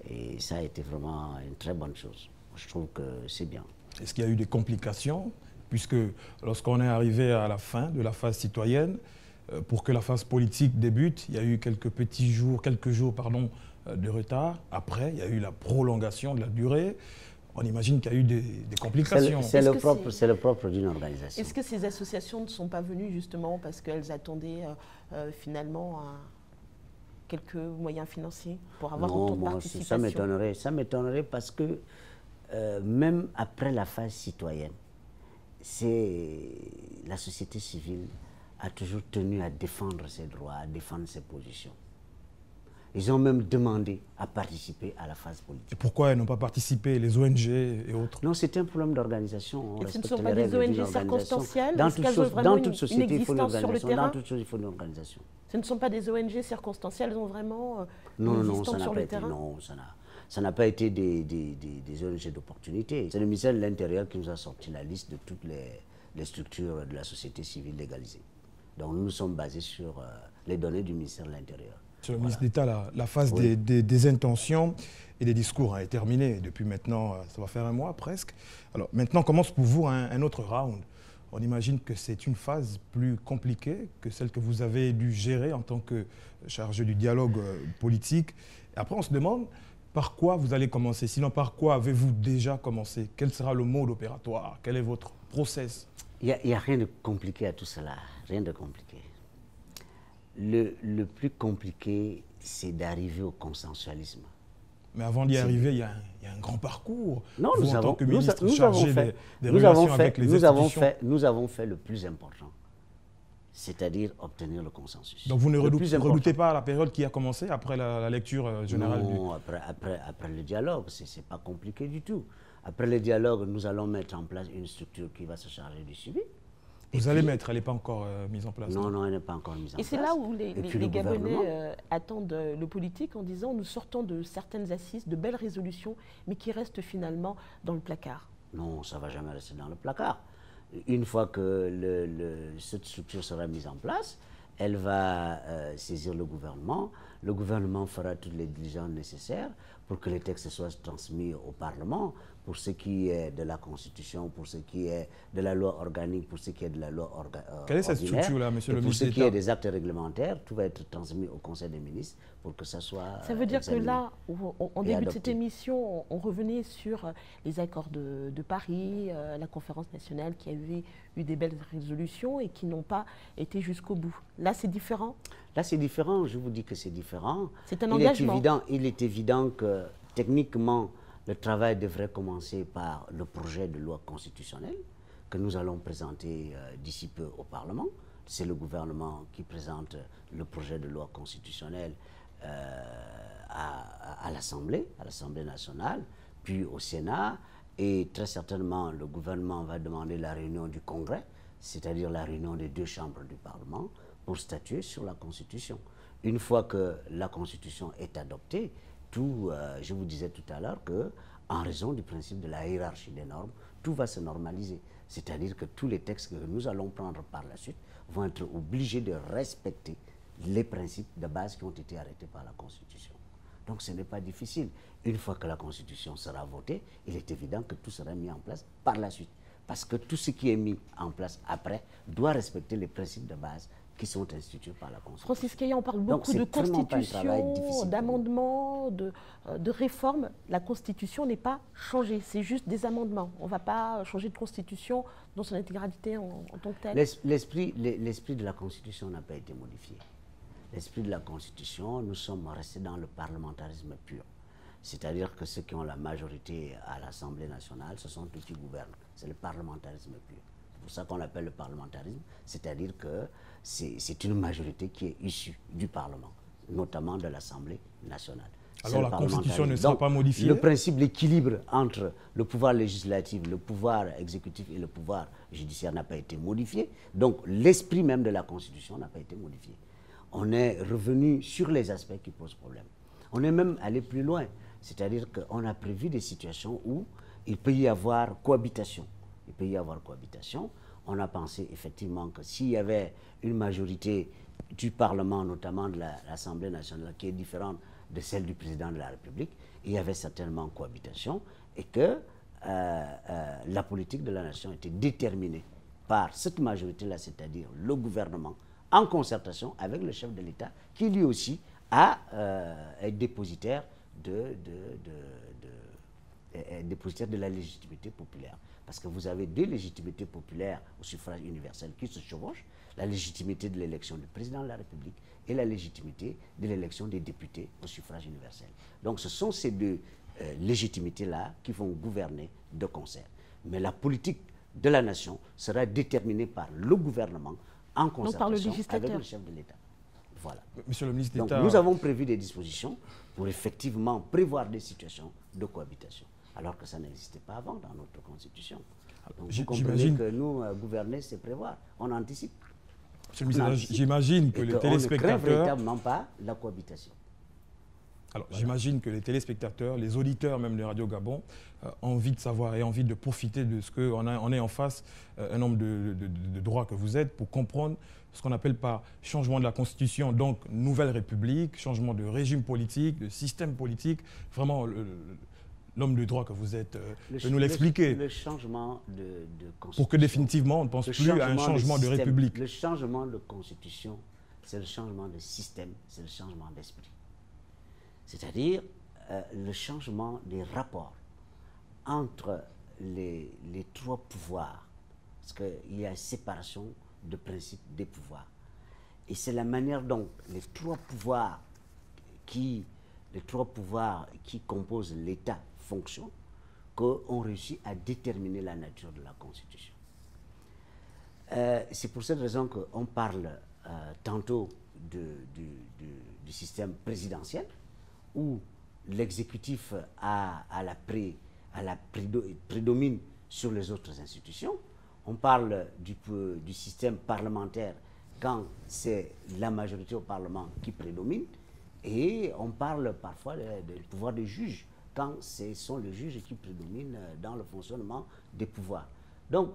et ça a été vraiment une très bonne chose. Je trouve que c'est bien. Est-ce qu'il y a eu des complications? Puisque lorsqu'on est arrivé à la fin de la phase citoyenne, pour que la phase politique débute, il y a eu quelques jours de retard. Après, il y a eu la prolongation de la durée. On imagine qu'il y a eu des complications. C'est le propre d'une organisation. Est-ce que ces associations ne sont pas venues justement parce qu'elles attendaient finalement quelques moyens financiers pour avoir autant de participation? Ça m'étonnerait parce que même après la phase citoyenne, la société civile a toujours tenu à défendre ses droits, à défendre ses positions. Ils ont même demandé à participer à la phase politique. Et pourquoi elles n'ont pas participé, les ONG et autres? Non, c'est un problème d'organisation. Et ce ne sont pas des ONG circonstancielles? Dans toute société, il faut une organisation. Dans toute chose, il faut une organisation. Ce ne sont pas des ONG circonstancielles, elles ont vraiment une existence sur le terrain? Non, ça n'a pas été des ONG d'opportunité. C'est le ministère de l'Intérieur qui nous a sorti la liste de toutes les structures de la société civile légalisées. Donc nous nous sommes basés sur les données du ministère de l'Intérieur. Monsieur le ministre d'État, la phase des intentions et des discours est terminée. Depuis maintenant, ça va faire un mois presque. Alors maintenant commence pour vous un autre round. On imagine que c'est une phase plus compliquée que celle que vous avez dû gérer en tant que chargé du dialogue politique. Et après, on se demande par quoi vous allez commencer. Sinon, par quoi avez-vous déjà commencé? Quel sera le mode opératoire? Quel est votre process? Il n'y a rien de compliqué à tout cela. Rien de compliqué. Le plus compliqué, c'est d'arriver au consensualisme. Mais avant d'y arriver, il y a un grand parcours. Non, vous, en tant que ministre chargé des relations avec les institutions. Nous avons fait le plus important. c'est-à-dire obtenir le consensus. Donc vous ne redoutez pas la période qui a commencé après la lecture générale? Non, après le dialogue, ce n'est pas compliqué du tout. Après le dialogue, nous allons mettre en place une structure qui va se charger du suivi. Vous allez mettre, elle n'est pas encore mise en place? Non, non, elle n'est pas encore mise en place. Et c'est là où les Gabonais attendent le politique en disant nous sortons de certaines assises, de belles résolutions, mais qui restent finalement dans le placard. Non, ça ne va jamais rester dans le placard. Une fois que cette structure sera mise en place, elle va saisir le gouvernement. Le gouvernement fera toutes les diligences nécessaires pour que les textes soient transmis au Parlement, pour ce qui est de la Constitution, pour ce qui est de la loi organique, pour ce qui est de la loi ordinaire. Quelle est cette structure-là, monsieur le ministre d'État? Pour ce qui est des actes réglementaires, tout va être transmis au Conseil des ministres pour que ça soit Ça veut dire que là, en début de cette émission, on revenait sur les accords de Paris, la conférence nationale qui avait eu des belles résolutions et qui n'ont pas été jusqu'au bout. Là, c'est différent? Là, c'est différent. Je vous dis que c'est différent. C'est un engagement. Il est évident que, techniquement, le travail devrait commencer par le projet de loi constitutionnelle que nous allons présenter d'ici peu au Parlement. C'est le gouvernement qui présente le projet de loi constitutionnelle à l'Assemblée nationale, puis au Sénat. Et très certainement, le gouvernement va demander la réunion du Congrès, c'est-à-dire la réunion des deux chambres du Parlement, pour statuer sur la Constitution. Une fois que la Constitution est adoptée, je vous disais tout à l'heure qu'en raison du principe de la hiérarchie des normes, tout va se normaliser. C'est-à-dire que tous les textes que nous allons prendre par la suite vont être obligés de respecter les principes de base qui ont été arrêtés par la Constitution. Donc ce n'est pas difficile. Une fois que la Constitution sera votée, il est évident que tout sera mis en place par la suite. Parce que tout ce qui est mis en place après doit respecter les principes de base qui sont institués par la Constitution. Francis Keya, on parle beaucoup de constitution, d'amendements, de réformes. La Constitution n'est pas changée, c'est juste des amendements. On ne va pas changer de Constitution dans son intégralité en tant que telle. L'esprit de la Constitution n'a pas été modifié. L'esprit de la Constitution, nous sommes restés dans le parlementarisme pur. C'est-à-dire que ceux qui ont la majorité à l'Assemblée nationale, ce sont eux qui gouvernent. C'est le parlementarisme pur. C'est pour ça qu'on l'appelle le parlementarisme, c'est-à-dire que c'est une majorité qui est issue du Parlement, notamment de l'Assemblée nationale. Alors la Constitution ne sera pas modifiée? Le principe d'équilibre entre le pouvoir législatif, le pouvoir exécutif et le pouvoir judiciaire n'a pas été modifié. Donc l'esprit même de la Constitution n'a pas été modifié. On est revenu sur les aspects qui posent problème. On est même allé plus loin, c'est-à-dire qu'on a prévu des situations où il peut y avoir cohabitation. Il peut y avoir cohabitation. On a pensé effectivement que s'il y avait une majorité du Parlement, notamment de l'Assemblée nationale, qui est différente de celle du président de la République, il y avait certainement cohabitation et que la politique de la nation était déterminée par cette majorité-là, c'est-à-dire le gouvernement, en concertation avec le chef de l'État, qui lui aussi est dépositaire dépositaire de la légitimité populaire. Parce que vous avez deux légitimités populaires au suffrage universel qui se chevauchent, la légitimité de l'élection du président de la République et la légitimité de l'élection des députés au suffrage universel. Donc ce sont ces deux légitimités-là qui vont gouverner de concert. Mais la politique de la nation sera déterminée par le gouvernement en concertation avec le chef de l'État. Voilà. Monsieur le ministre d'État... Donc nous avons prévu des dispositions pour effectivement prévoir des situations de cohabitation, alors que ça n'existait pas avant dans notre Constitution. Donc vous comprenez que nous, gouverner, c'est prévoir. On anticipe. Monsieur le ministre, j'imagine que les téléspectateurs... On ne craint véritablement pas la cohabitation. Alors, voilà. J'imagine que les téléspectateurs, les auditeurs même de Radio Gabon, ont envie de savoir et envie de profiter de ce qu'on est en face, un nombre de droits que vous êtes, pour comprendre ce qu'on appelle par changement de la Constitution, donc nouvelle République, changement de régime politique, de système politique, vraiment l'homme de droit que vous êtes, de nous l'expliquer. Le changement de Constitution. Pour que définitivement on ne pense plus à un changement de République. Le changement de Constitution, c'est le changement de système, c'est le changement d'esprit. C'est-à-dire le changement des rapports entre les trois pouvoirs, parce qu'il y a une séparation de principe des pouvoirs. Et c'est la manière dont les trois pouvoirs qui composent l'État fonctionnent qu'on réussit à déterminer la nature de la Constitution. C'est pour cette raison qu'on parle tantôt du système présidentiel, où l'exécutif prédomine sur les autres institutions. On parle du système parlementaire quand c'est la majorité au Parlement qui prédomine, et on parle parfois du pouvoir des juges quand ce sont les juges qui prédominent dans le fonctionnement des pouvoirs. Donc,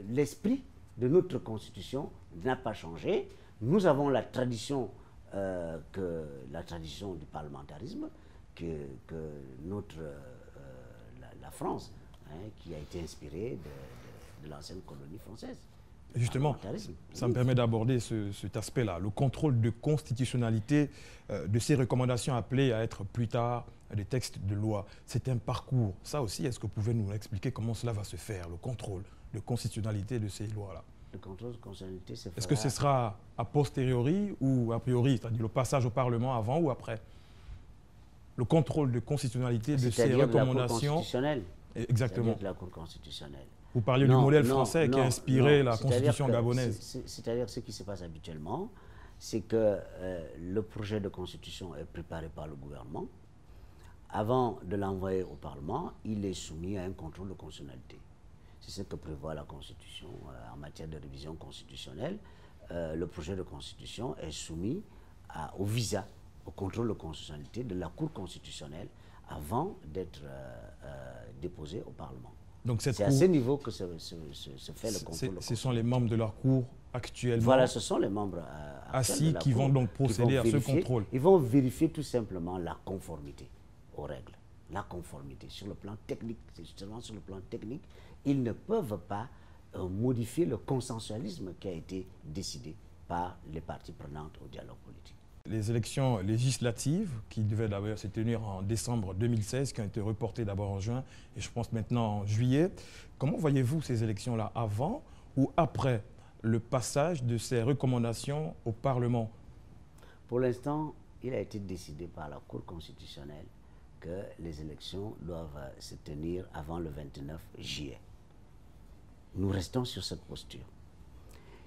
l'esprit de notre Constitution n'a pas changé. Nous avons la tradition, du parlementarisme que la France, qui a été inspirée de l'ancienne colonie française. Justement, ça me permet d'aborder cet aspect-là, le contrôle de constitutionnalité de ces recommandations appelées à être plus tard des textes de loi. C'est un parcours. Ça aussi, est-ce que vous pouvez nous expliquer comment cela va se faire, le contrôle de constitutionnalité de ces lois-là? Le contrôle de constitutionnalité, c'est... Est-ce que ce sera a posteriori ou a priori, c'est-à-dire le passage au Parlement avant ou après? Le contrôle de constitutionnalité de ces recommandations... de la Cour constitutionnelle. Exactement. De la Cour constitutionnelle. Vous parliez du modèle français qui a inspiré la Constitution gabonaise. C'est-à-dire ce qui se passe habituellement, c'est que le projet de Constitution est préparé par le gouvernement. Avant de l'envoyer au Parlement, il est soumis à un contrôle de constitutionnalité. C'est ce que prévoit la Constitution en matière de révision constitutionnelle. Le projet de Constitution est soumis au visa, au contrôle de constitutionnalité de la Cour constitutionnelle avant d'être déposé au Parlement. C'est à ce niveau que se fait le contrôle. Ce sont les membres de la Cour actuellement. Voilà, ce sont les membres assis qui vont donc procéder à ce contrôle. Ils vont vérifier tout simplement la conformité aux règles. La conformité sur le plan technique, c'est justement sur le plan technique, ils ne peuvent pas modifier le consensualisme qui a été décidé par les parties prenantes au dialogue politique. Les élections législatives, qui devaient d'ailleurs se tenir en décembre 2016, qui ont été reportées d'abord en juin et je pense maintenant en juillet. Comment voyez-vous ces élections-là, avant ou après le passage de ces recommandations au Parlement? Pour l'instant, il a été décidé par la Cour constitutionnelle que les élections doivent se tenir avant le 29 juillet. Nous restons sur cette posture.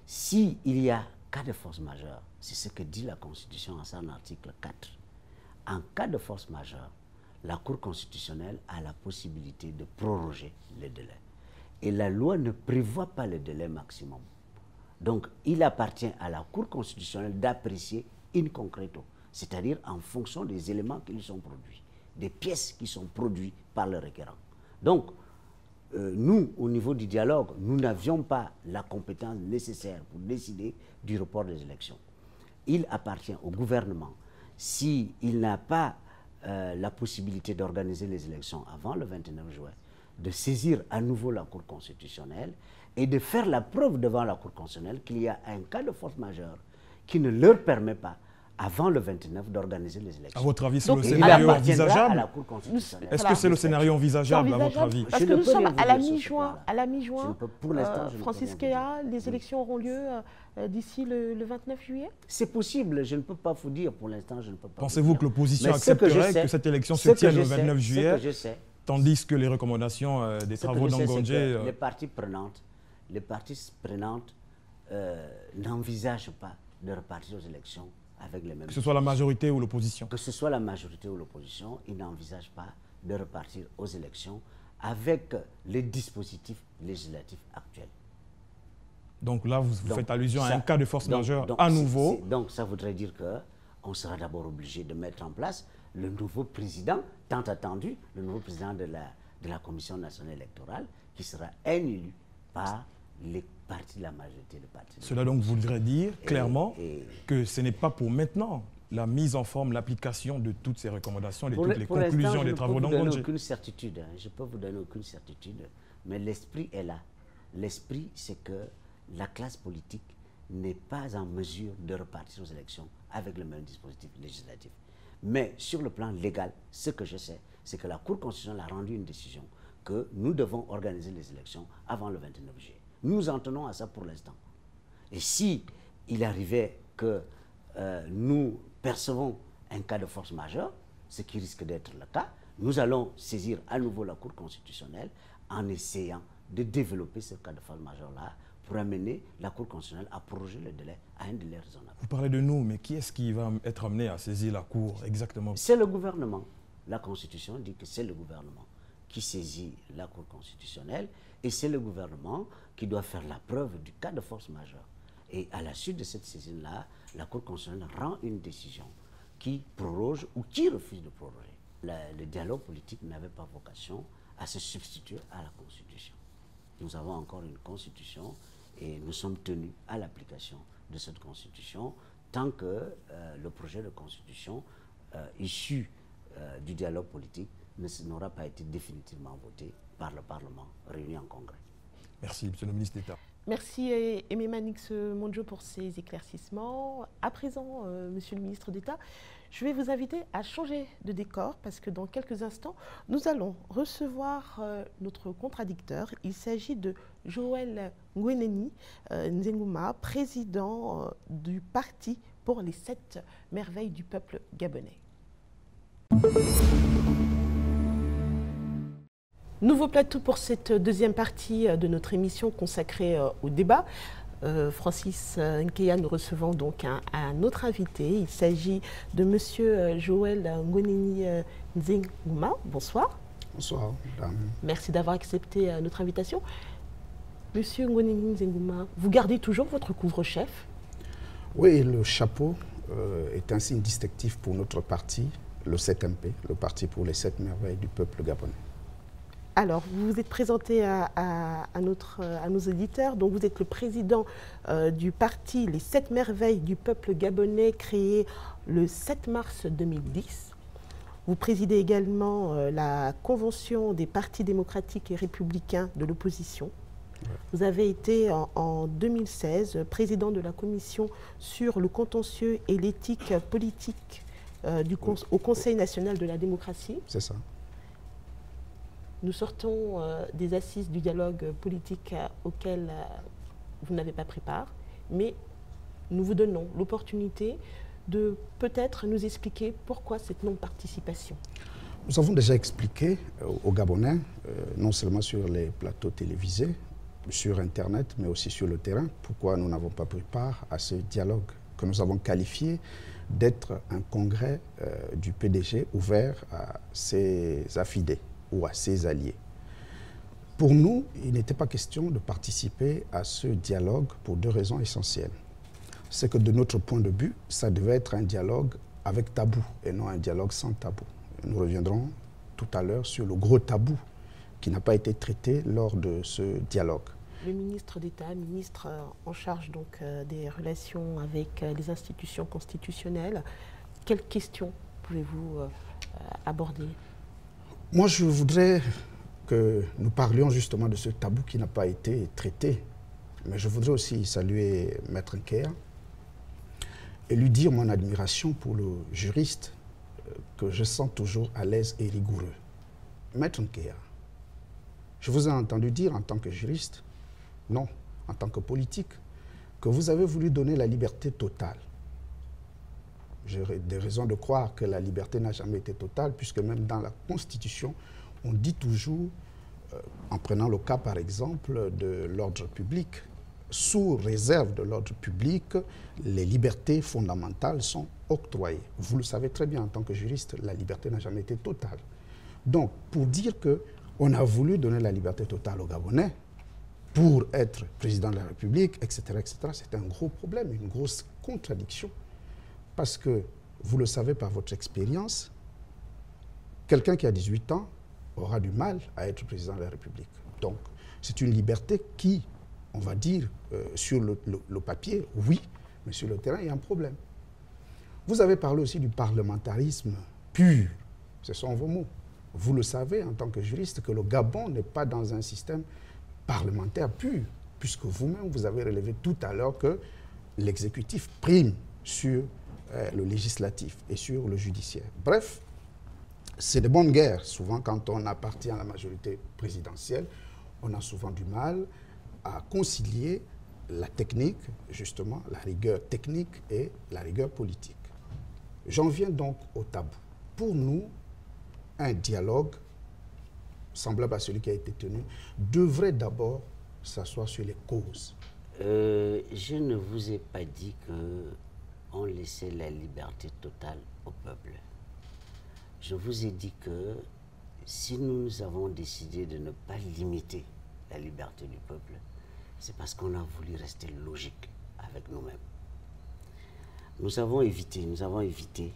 S'il y a cas de force majeure, c'est ce que dit la Constitution en son article 4. En cas de force majeure, la Cour constitutionnelle a la possibilité de proroger le délai. Et la loi ne prévoit pas le délai maximum. Donc, il appartient à la Cour constitutionnelle d'apprécier in concreto, c'est-à-dire en fonction des éléments qui lui sont produits, des pièces qui sont produites par le requérant. Donc, nous, au niveau du dialogue, nous n'avions pas la compétence nécessaire pour décider du report des élections. Il appartient au gouvernement, s'il n'a pas la possibilité d'organiser les élections avant le 29 juin, de saisir à nouveau la Cour constitutionnelle et de faire la preuve devant la Cour constitutionnelle qu'il y a un cas de force majeure qui ne leur permet pas, avant le 29, d'organiser les élections. À votre avis, c'est le scénario envisageable? Est-ce que c'est le scénario envisageable, à votre avis? Parce que nous sommes à la mi-juin. Pour l'instant, Francis Keya, les élections auront lieu d'ici le 29 juillet? C'est possible, je ne peux pas vous dire pour l'instant, je ne peux pas. Pensez-vous que l'opposition accepterait que cette élection se tienne le 29 juillet, tandis que les recommandations des travaux d'Angondje... Les parties prenantes n'envisagent pas de repartir aux élections avec les mêmes... Que ce soit la majorité ou l'opposition? Que ce soit la majorité ou l'opposition, ils n'envisagent pas de repartir aux élections avec les dispositifs législatifs actuels. Donc là, vous faites allusion à un cas de force majeure à nouveau. Donc ça voudrait dire qu'on sera d'abord obligé de mettre en place le nouveau président, tant attendu, le nouveau président de la Commission nationale électorale, qui sera élu par les partis de la majorité des partis. Cela donc voudrait dire clairement que ce n'est pas pour maintenant la mise en forme, l'application de toutes ces recommandations, de toutes les conclusions des travaux d'Angondje. Je peux vous donner aucune certitude, mais l'esprit est là. L'esprit, c'est que la classe politique n'est pas en mesure de repartir aux élections avec le même dispositif législatif. Mais sur le plan légal, ce que je sais, c'est que la Cour constitutionnelle a rendu une décision que nous devons organiser les élections avant le 29 juillet. Nous en tenons à ça pour l'instant. Et si il arrivait que nous percevons un cas de force majeure, ce qui risque d'être le cas, nous allons saisir à nouveau la Cour constitutionnelle en essayant de développer ce cas de force majeure-là pour amener la Cour constitutionnelle à proroger le délai à un délai raisonnable. Vous parlez de nous, mais qui est-ce qui va être amené à saisir la Cour exactement? C'est le gouvernement. La Constitution dit que c'est le gouvernement qui saisit la Cour constitutionnelle et c'est le gouvernement qui doit faire la preuve du cas de force majeure. Et à la suite de cette saisine-là, la Cour constitutionnelle rend une décision qui proroge ou qui refuse de proroger. Le dialogue politique n'avait pas vocation à se substituer à la Constitution. Nous avons encore une Constitution et nous sommes tenus à l'application de cette Constitution tant que le projet de Constitution issu du dialogue politique n'aura pas été définitivement voté par le Parlement réuni en Congrès. Merci, Monsieur le ministre d'État. Merci Aimé Manix Mondjo pour ces éclaircissements. À présent, Monsieur le ministre d'État, je vais vous inviter à changer de décor parce que dans quelques instants, nous allons recevoir notre contradicteur. Il s'agit de Joël Ngweneni Nzenguma, président du Parti pour les 7 merveilles du peuple gabonais. Nouveau plateau pour cette deuxième partie de notre émission consacrée au débat. Francis Nkeya, nous recevons donc un autre invité. Il s'agit de Monsieur Joël Ngweneni Nzenguma. Bonsoir. Bonsoir, madame. Merci d'avoir accepté notre invitation. Monsieur Ngweneni Nzenguma, vous gardez toujours votre couvre-chef? Oui, le chapeau est un signe distinctif pour notre parti, le 7MP, le Parti pour les 7 merveilles du peuple gabonais. Alors, vous vous êtes présenté à nos auditeurs. Donc, vous êtes le président du parti Les 7 merveilles du peuple gabonais, créé le 7 mars 2010. Vous présidez également la Convention des partis démocratiques et républicains de l'opposition. Ouais. Vous avez été en 2016 président de la commission sur le contentieux et l'éthique politique au Conseil national de la démocratie. C'est ça. Nous sortons des assises du dialogue politique auquel vous n'avez pas pris part, mais nous vous donnons l'opportunité de peut-être nous expliquer pourquoi cette non-participation. Nous avons déjà expliqué aux Gabonais, non seulement sur les plateaux télévisés, sur Internet, mais aussi sur le terrain, pourquoi nous n'avons pas pris part à ce dialogue que nous avons qualifié d'être un congrès du PDG ouvert à ses affidés ou à ses alliés. Pour nous, il n'était pas question de participer à ce dialogue pour 2 raisons essentielles. C'est que de notre point de vue, ça devait être un dialogue avec tabou et non un dialogue sans tabou. Nous reviendrons tout à l'heure sur le gros tabou qui n'a pas été traité lors de ce dialogue. Le ministre d'État, ministre en charge donc des relations avec les institutions constitutionnelles, quelles questions pouvez-vous aborder? Moi, je voudrais que nous parlions justement de ce tabou qui n'a pas été traité. Mais je voudrais aussi saluer Maître Nkeya et lui dire mon admiration pour le juriste que je sens toujours à l'aise et rigoureux. Maître Nkeya, je vous ai entendu dire en tant que juriste, non, en tant que politique, que vous avez voulu donner la liberté totale. J'ai des raisons de croire que la liberté n'a jamais été totale, puisque même dans la Constitution, on dit toujours, en prenant le cas par exemple de l'ordre public, sous réserve de l'ordre public, les libertés fondamentales sont octroyées. Vous le savez très bien en tant que juriste, la liberté n'a jamais été totale. Donc, pour dire qu'on a voulu donner la liberté totale aux Gabonais pour être président de la République, etc., c'est un gros problème, une grosse contradiction. Parce que, vous le savez par votre expérience, quelqu'un qui a 18 ans aura du mal à être président de la République. Donc, c'est une liberté qui, on va dire, sur le papier, oui, mais sur le terrain, il y a un problème. Vous avez parlé aussi du parlementarisme pur. Ce sont vos mots. Vous le savez, en tant que juriste, que le Gabon n'est pas dans un système parlementaire pur, puisque vous-même, vous avez relevé tout à l'heure que l'exécutif prime sur le législatif et sur le judiciaire. Bref, c'est de bonne guerre. Souvent, quand on appartient à la majorité présidentielle, on a souvent du mal à concilier la technique, justement, la rigueur technique et la rigueur politique. J'en viens donc au tabou. Pour nous, un dialogue semblable à celui qui a été tenu, devrait d'abord s'asseoir sur les causes. Je ne vous ai pas dit qu'on laissait la liberté totale au peuple. Je vous ai dit que si nous avons décidé de ne pas limiter la liberté du peuple, c'est parce qu'on a voulu rester logique avec nous-mêmes. Nous avons évité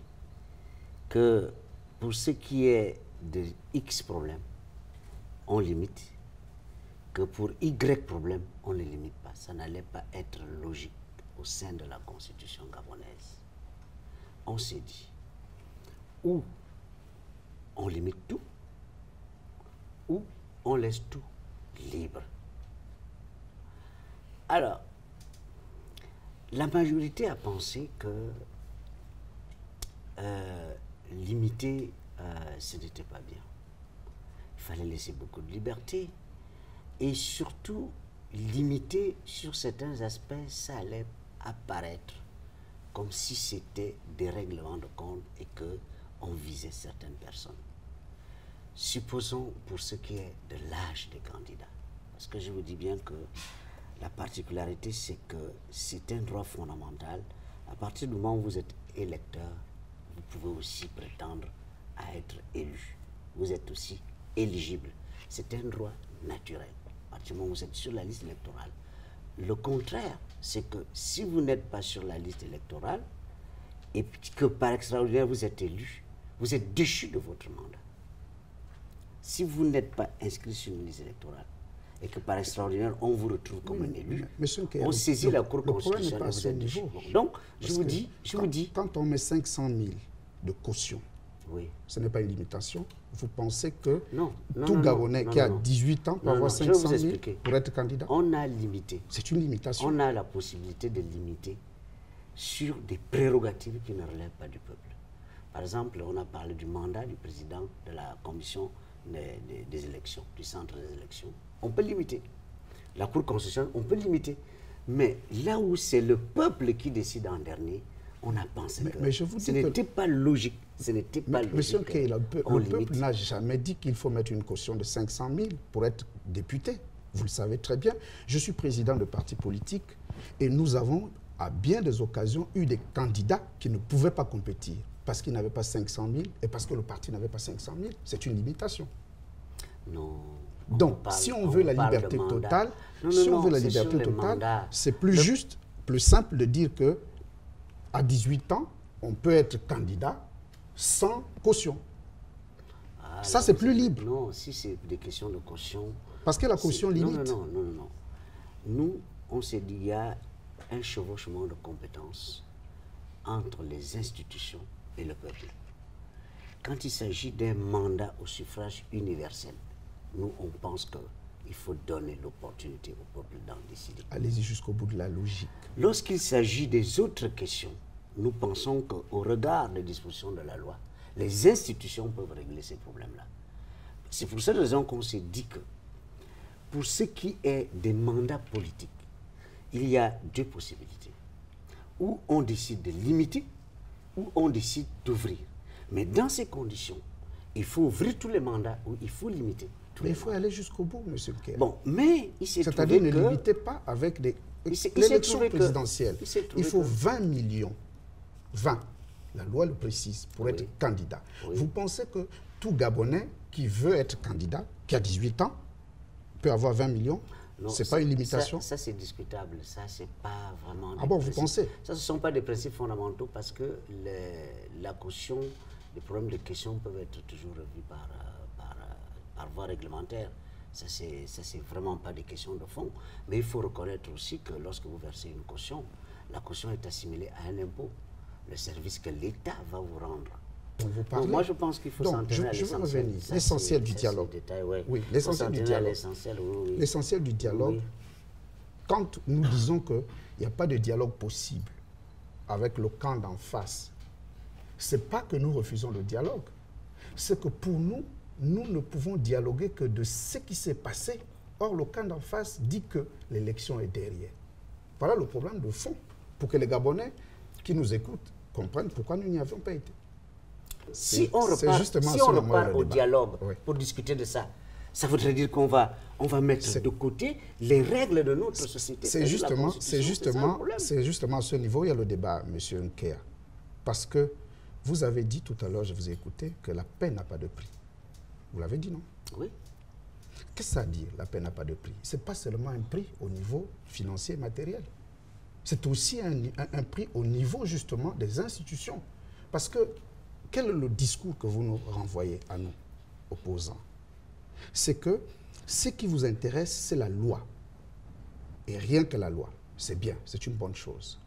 que pour ce qui est de X problèmes, on limite, que pour Y problème, on ne limite pas. Ça n'allait pas être logique au sein de la constitution gabonaise. On s'est dit, ou on limite tout, ou on laisse tout libre. Alors, la majorité a pensé que limiter, ce n'était pas bien. Il fallait laisser beaucoup de liberté. Et surtout, limiter sur certains aspects, ça allait apparaître comme si c'était des règlements de compte et qu'on visait certaines personnes. Supposons pour ce qui est de l'âge des candidats. Parce que je vous dis bien que la particularité, c'est que c'est un droit fondamental. À partir du moment où vous êtes électeur, vous pouvez aussi prétendre à être élu. Vous êtes aussi éligible. C'est un droit naturel. À partir du moment où vous êtes sur la liste électorale. Le contraire, c'est que si vous n'êtes pas sur la liste électorale et que par extraordinaire vous êtes élu, vous êtes déchu de votre mandat. Si vous n'êtes pas inscrit sur une liste électorale et que par extraordinaire on vous retrouve comme un élu, on saisit la Cour constitutionnelle et vous êtes déchu. Donc, je vous dis... Quand on met 500 000 de caution, oui, ce n'est pas une limitation. Vous pensez que tout Gabonais qui a 18 ans peut avoir 500 000 pour être candidat? On a limité. C'est une limitation. On a la possibilité de limiter sur des prérogatives qui ne relèvent pas du peuple. Par exemple, on a parlé du mandat du président de la commission des élections, du centre des élections. On peut limiter. La Cour constitutionnelle, on peut limiter. Mais là où c'est le peuple qui décide en dernier, on a pensé que ce n'était pas logique. Ce n'était pas logique. Monsieur Nkei, le peuple n'a jamais dit qu'il faut mettre une caution de 500 000 pour être député. Vous le savez très bien. Je suis président de parti politique et nous avons, à bien des occasions, eu des candidats qui ne pouvaient pas compétir parce qu'ils n'avaient pas 500 000 et parce que le parti n'avait pas 500 000. C'est une limitation. Non. Donc, si on veut la liberté totale, c'est plus juste, plus simple de dire que à 18 ans, on peut être candidat sans caution. Ah, ça, c'est plus libre. Non, si c'est des questions de caution... Parce que la caution limite. Non. Nous, on s'est dit qu'il y a un chevauchement de compétences entre les institutions et le peuple. Quand il s'agit d'un mandat au suffrage universel, nous, on pense qu'il faut donner l'opportunité au peuple d'en décider. Allez-y jusqu'au bout de la logique. Lorsqu'il s'agit des autres questions, nous pensons qu'au regard des dispositions de la loi, les institutions peuvent régler ces problèmes-là. C'est pour cette raison qu'on s'est dit que, pour ce qui est des mandats politiques, il y a deux possibilités. Ou on décide de limiter, ou on décide d'ouvrir. Mais dans ces conditions, il faut ouvrir tous les mandats, ou il faut limiter. Mais il faut aller jusqu'au bout, M. Nkei. Bon, mais il s'est trouvé que... C'est-à-dire ne limitez pas avec l'élection présidentielle. Il faut 20 millions. 20. La loi le précise, pour être candidat. Oui. Vous pensez que tout Gabonais qui veut être candidat, qui a 18 ans, peut avoir 20 millions? Ce n'est pas une limitation? Ça c'est discutable. Ça, c'est pas vraiment... Ah bon, vous pensez? Ça, ce ne sont pas des principes fondamentaux parce que la caution, les problèmes de question peuvent être toujours revus par voie réglementaire. Ça, c'est vraiment pas des questions de fond. Mais il faut reconnaître aussi que lorsque vous versez une caution, la caution est assimilée à un impôt. Le service que l'État va vous rendre. Donc, moi, je pense qu'il faut s'en tenir à l'essentiel. L'essentiel du dialogue. Oui, l'essentiel du dialogue. L'essentiel du dialogue, quand nous disons qu'il n'y a pas de dialogue possible avec le camp d'en face, ce n'est pas que nous refusons le dialogue. C'est que pour nous, nous ne pouvons dialoguer que de ce qui s'est passé. Or, le camp d'en face dit que l'élection est derrière. Voilà le problème de fond, pour que les Gabonais qui nous écoutent comprennent pourquoi nous n'y avions pas été. Si on repart au dialogue pour discuter de ça, Ça voudrait dire qu'on va mettre de côté les règles de notre société. C'est justement à ce niveau il y a le débat, M. Nkea. Parce que vous avez dit tout à l'heure, je vous ai écouté, que la paix n'a pas de prix. Vous l'avez dit, non? Oui. Qu'est-ce que ça veut dire, la paix n'a pas de prix? Ce n'est pas seulement un prix au niveau financier et matériel. C'est aussi un prix au niveau, justement, des institutions. Parce que, quel est le discours que vous nous renvoyez à nous, opposants? C'est que ce qui vous intéresse, c'est la loi. Et rien que la loi. C'est bien, c'est une bonne chose.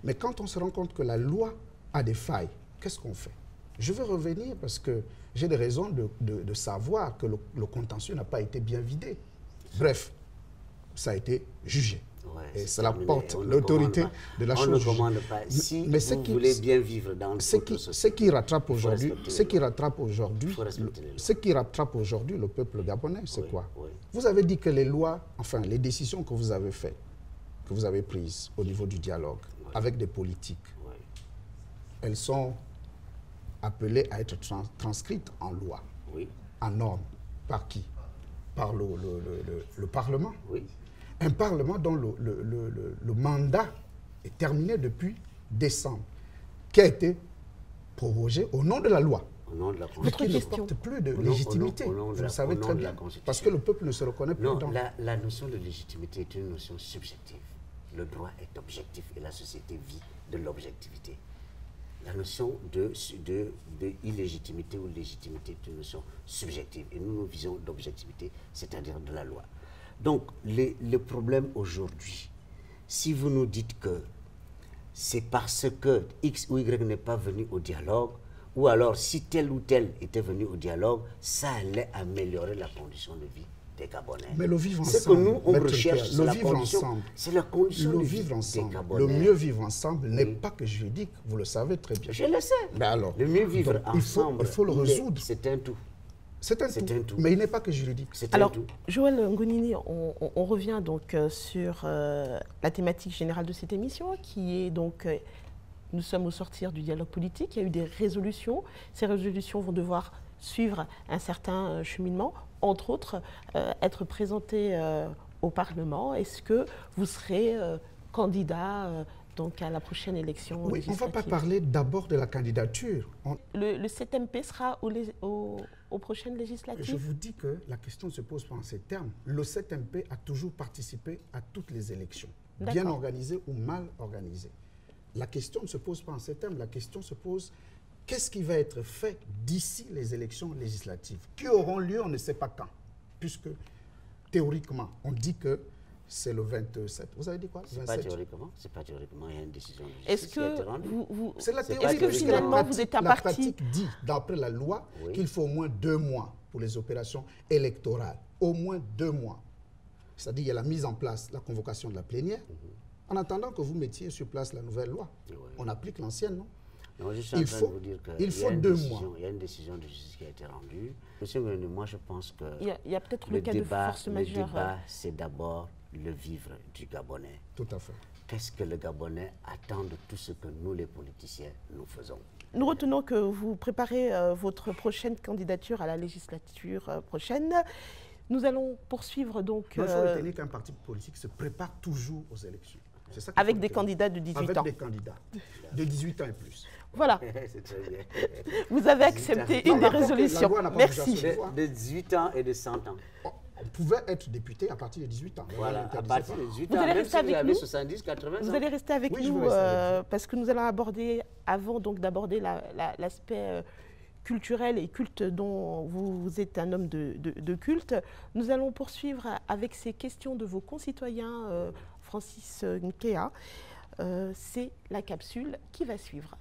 Mais quand on se rend compte que la loi a des failles, qu'est-ce qu'on fait? Je veux revenir parce que j'ai des raisons de savoir que le contentieux n'a pas été bien vidé. Bref, ça a été jugé. Ouais, et cela porte l'autorité de la chose. On ne commande pas. Si vous voulez bien vivre dans notre société, ce qui rattrape aujourd'hui le peuple gabonais, c'est quoi? Vous avez dit que les lois, enfin les décisions que vous avez faites, que vous avez prises au niveau du dialogue avec des politiques, elles sont appelées à être transcrites en loi, en normes. Par qui? Par le Parlement. Oui. Un Parlement dont le mandat est terminé depuis décembre, qui a été prorogé au nom de la loi. Au nom de la Constitution. Mais qui ne porte plus de légitimité, vous le savez très bien, parce que le peuple ne se reconnaît plus dans... La notion de légitimité est une notion subjective. Le droit est objectif et la société vit de l'objectivité. La notion de illégitimité ou légitimité est une notion subjective et nous visons d'objectivité, c'est-à-dire de la loi. Donc, le problème aujourd'hui, si vous nous dites que c'est parce que X ou Y n'est pas venu au dialogue, ou alors si tel ou tel était venu au dialogue, ça allait améliorer la condition de vie des Gabonais. Mais le vivre ensemble, c'est que nous, on recherche le vivre ensemble, c'est la condition le vivre ensemble, le mieux vivre ensemble n'est pas que juridique, vous le savez très bien. Je le sais. Mais alors, le mieux vivre ensemble, il faut le résoudre. C'est un tout. C'est un tout, mais il n'est pas que juridique. Alors, Joël Ngonini, on revient donc sur la thématique générale de cette émission, qui est donc, nous sommes au sortir du dialogue politique, il y a eu des résolutions, ces résolutions vont devoir suivre un certain cheminement, entre autres, être présentées au Parlement. Est-ce que vous serez candidat donc à la prochaine élection législative? On ne va pas parler d'abord de la candidature. Le 7MP sera aux prochaines législatives? Je vous dis que la question ne se pose pas en ces termes. Le 7MP a toujours participé à toutes les élections, bien organisées ou mal organisées. La question ne se pose pas en ces termes. La question se pose, qu'est-ce qui va être fait d'ici les élections législatives, qui auront lieu, on ne sait pas quand, puisque théoriquement, on dit que c'est le 27. Vous avez dit quoi? C'est pas théoriquement. C'est pas théoriquement. Il y a une décision de justice. Est-ce que c'est la théorie? Est-ce que finalement vous êtes un parti? La pratique dit, d'après la loi, qu'il faut au moins 2 mois pour les opérations électorales. Au moins 2 mois. C'est-à-dire il y a la mise en place, la convocation de la plénière. En attendant que vous mettiez sur place la nouvelle loi, on applique l'ancienne, non? Non, je suis en train de vous dire il faut 2 mois. Il y a une décision de justice qui a été rendue. Monsieur Ngoné, moi je pense que il y a peut-être le cas de force majeure. Le débat, c'est d'abord le vivre du Gabonais. Tout à fait. Qu'est-ce que le Gabonais attend de tout ce que nous, les politiciens, nous faisons? Nous retenons que vous préparez votre prochaine candidature à la législature prochaine. Nous allons poursuivre donc... Il faut retenir qu'un parti politique se prépare toujours aux élections. Ça avec des candidats de 18 ans. Avec des candidats de 18 ans et plus. Voilà. Vous avez accepté une des résolutions. Merci. De 18 ans et de 100 ans. On pouvait être député à partir de 18 ans. Voilà, à partir de 18 ans, vous allez rester avec nous 70, 80 ans. Vous allez rester avec nous parce que nous allons aborder, avant donc d'aborder l'aspect culturel et culte dont vous êtes un homme de culte, nous allons poursuivre avec ces questions de vos concitoyens, Francis Nkea. C'est la capsule qui va suivre.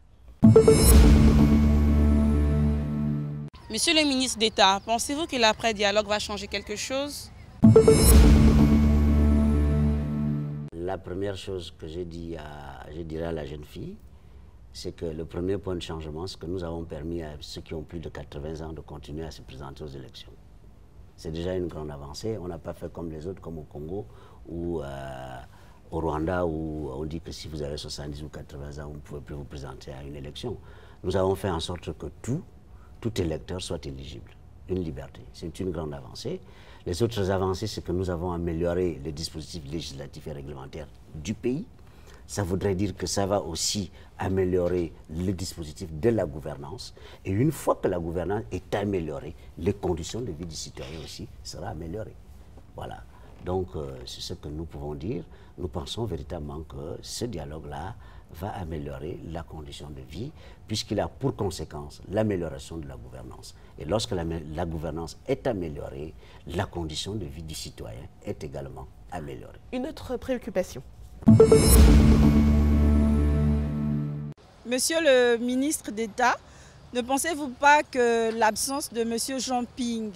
Monsieur le ministre d'État, pensez-vous que l'après-dialogue va changer quelque chose? La première chose que je dirais à la jeune fille, c'est que le premier point de changement, c'est que nous avons permis à ceux qui ont plus de 80 ans de continuer à se présenter aux élections. C'est déjà une grande avancée. On n'a pas fait comme les autres, comme au Congo ou au Rwanda, où on dit que si vous avez 70 ou 80 ans, vous ne pouvez plus vous présenter à une élection. Nous avons fait en sorte que tout électeur soit éligible. Une liberté. C'est une grande avancée. Les autres avancées, c'est que nous avons amélioré les dispositifs législatifs et réglementaires du pays. Ça voudrait dire que ça va aussi améliorer les dispositifs de la gouvernance. Et une fois que la gouvernance est améliorée, les conditions de vie du citoyen aussi seront améliorées. Voilà. Donc, c'est ce que nous pouvons dire. Nous pensons véritablement que ce dialogue-là va améliorer la condition de vie, puisqu'il a pour conséquence l'amélioration de la gouvernance. Et lorsque la gouvernance est améliorée, la condition de vie du citoyen est également améliorée. Une autre préoccupation. Monsieur le ministre d'État, ne pensez-vous pas que l'absence de Monsieur Jean Ping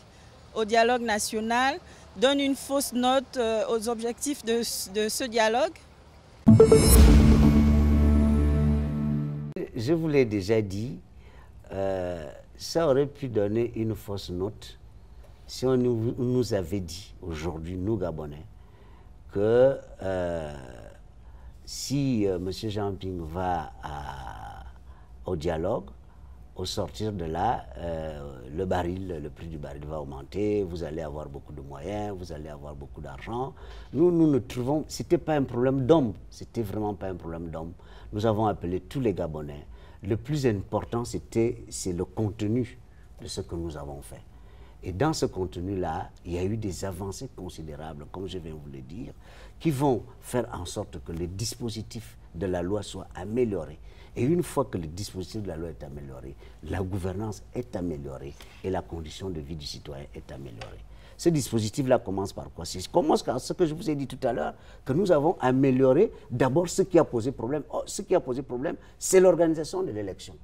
au dialogue national donne une fausse note aux objectifs de ce dialogue? Je vous l'ai déjà dit, ça aurait pu donner une fausse note si on nous avait dit aujourd'hui, nous Gabonais, que si M. Jean Ping va au dialogue, au sortir de là, le prix du baril va augmenter, vous allez avoir beaucoup de moyens, vous allez avoir beaucoup d'argent. Nous ne trouvons, c'était pas un problème d'homme, c'était vraiment pas un problème d'homme. Nous avons appelé tous les Gabonais. Le plus important, c'est le contenu de ce que nous avons fait. Et dans ce contenu-là, il y a eu des avancées considérables, comme je viens de vous le dire, qui vont faire en sorte que les dispositifs de la loi soient améliorés. Et une fois que le dispositif de la loi est amélioré, la gouvernance est améliorée et la condition de vie du citoyen est améliorée. Ce dispositif-là commence par quoi? C'est commence par ce que je vous ai dit tout à l'heure, que nous avons amélioré d'abord ce qui a posé problème. Oh, ce qui a posé problème, c'est l'organisation de l'élection.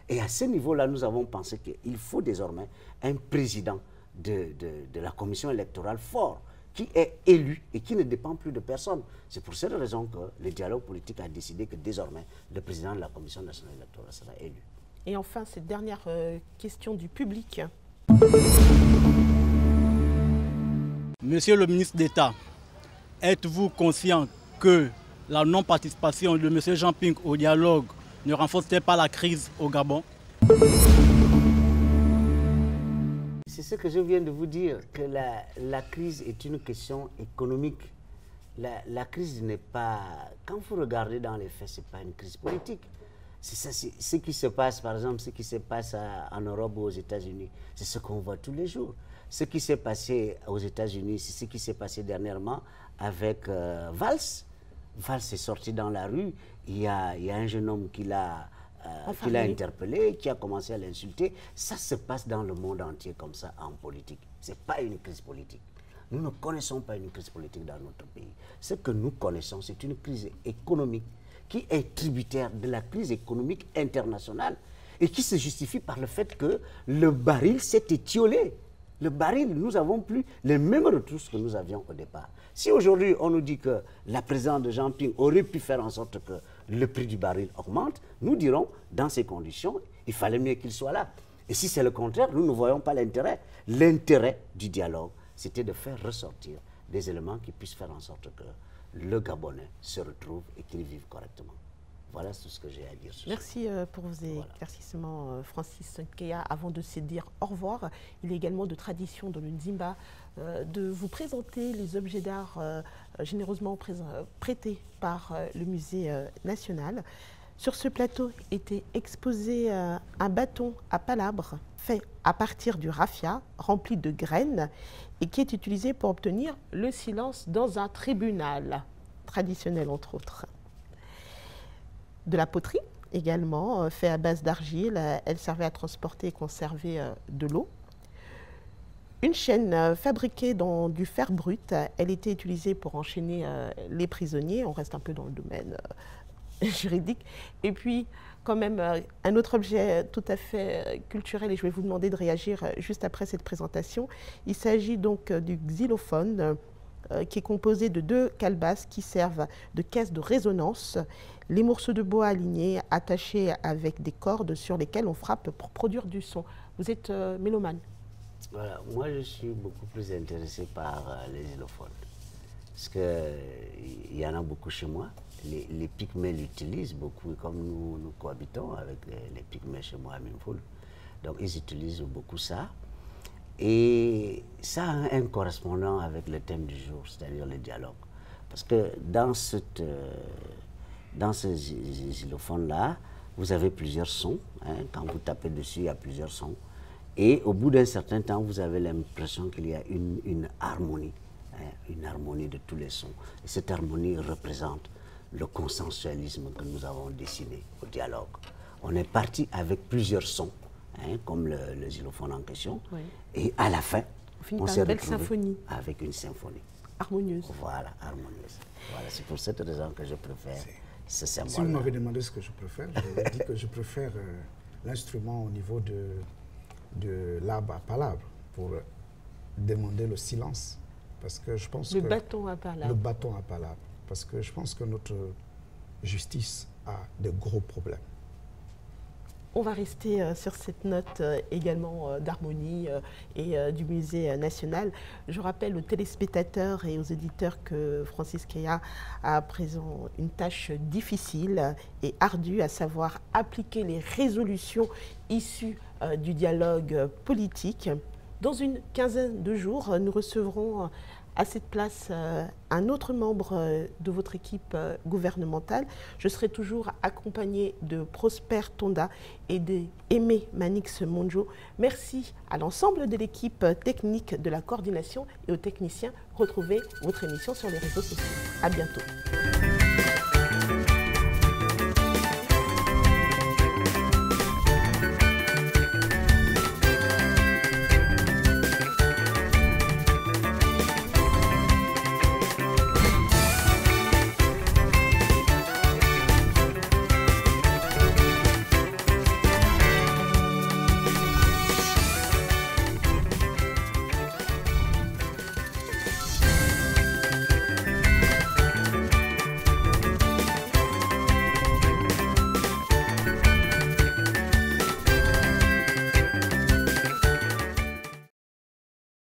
Et à ce niveau-là, nous avons pensé qu'il faut désormais un président de la commission électorale fort, qui est élu et qui ne dépend plus de personne. C'est pour cette raison que le dialogue politique a décidé que désormais, le président de la commission nationale électorale sera élu. Et enfin, cette dernière question du public. Monsieur le ministre d'État, êtes-vous conscient que la non-participation de M. Jean Ping au dialogue ne renforce pas la crise au Gabon? C'est ce que je viens de vous dire, que la crise est une question économique. La crise n'est pas... Quand vous regardez dans les faits, ce n'est pas une crise politique. C'est ça, ce qui se passe, par exemple, ce qui se passe en Europe ou aux États-Unis, c'est ce qu'on voit tous les jours. Ce qui s'est passé aux États-Unis, c'est ce qui s'est passé dernièrement avec Valls. Valls est sorti dans la rue, il y a un jeune homme qui l'a interpellé, qui a commencé à l'insulter. Ça se passe dans le monde entier comme ça en politique. Ce n'est pas une crise politique. Nous ne connaissons pas une crise politique dans notre pays. Ce que nous connaissons, c'est une crise économique qui est tributaire de la crise économique internationale et qui se justifie par le fait que le baril s'est étiolé. Le baril, nous n'avons plus les mêmes ressources que nous avions au départ. Si aujourd'hui on nous dit que la présidence de Jean Ping aurait pu faire en sorte que le prix du baril augmente, nous dirons, dans ces conditions, il fallait mieux qu'il soit là. Et si c'est le contraire, nous ne voyons pas l'intérêt. L'intérêt du dialogue, c'était de faire ressortir des éléments qui puissent faire en sorte que le Gabonais se retrouve et qu'il vive correctement. Voilà tout ce que j'ai à dire. Merci pour vos éclaircissements, Francis Nkeya. Avant de se dire au revoir, il est également de tradition dans le Nzimba de vous présenter les objets d'art généreusement prêtés par le Musée national. Sur ce plateau était exposé un bâton à palabre fait à partir du raffia, rempli de graines, et qui est utilisé pour obtenir le silence dans un tribunal, traditionnel entre autres. De la poterie également, fait à base d'argile, elle servait à transporter et conserver de l'eau. Une chaîne fabriquée dans du fer brut, elle était utilisée pour enchaîner les prisonniers, on reste un peu dans le domaine juridique. Et puis, quand même, un autre objet tout à fait culturel, et je vais vous demander de réagir juste après cette présentation. Il s'agit donc du xylophone, qui est composé de 2 calebasses qui servent de caisse de résonance. Les morceaux de bois alignés, attachés avec des cordes sur lesquelles on frappe pour produire du son. Vous êtes mélomane? Voilà, moi je suis beaucoup plus intéressé par les xylophones. Parce qu'il y en a beaucoup chez moi. Les Pygmées l'utilisent beaucoup, comme nous cohabitons avec les Pygmées chez moi à Mimfoul. Donc ils utilisent beaucoup ça. Et ça a un correspondant avec le thème du jour, c'est-à-dire le dialogue. Parce que dans ces xylophones-là, vous avez plusieurs sons. Hein. Quand vous tapez dessus, il y a plusieurs sons. Et au bout d'un certain temps, vous avez l'impression qu'il y a une harmonie. Hein, une harmonie de tous les sons. Et cette harmonie représente le consensualisme que nous avons dessiné au dialogue. On est parti avec plusieurs sons, hein, comme le xylophone en question. Oui. Et à la fin, on s'est retrouvé avec une symphonie. Harmonieuse. Voilà, harmonieuse. Voilà, c'est pour cette raison que je préfère ce symbole. Si vous m'avez demandé ce que je préfère, j'aurais dit que je préfère l'instrument au niveau de l'arbre à palabre pour demander le silence. Parce que je pense le bâton à palabre. Le bâton à palabre. Parce que je pense que notre justice a de gros problèmes. On va rester sur cette note également d'harmonie et du Musée national. Je rappelle aux téléspectateurs et aux auditeurs que Francis Keya a à présent une tâche difficile et ardue, à savoir appliquer les résolutions issues du dialogue politique. Dans une quinzaine de jours, nous recevrons à cette place un autre membre de votre équipe gouvernementale. Je serai toujours accompagnée de Prosper Tonda et d'Aimé Manix Monjo. Merci à l'ensemble de l'équipe technique de la coordination et aux techniciens. Retrouvez votre émission sur les réseaux sociaux. À bientôt.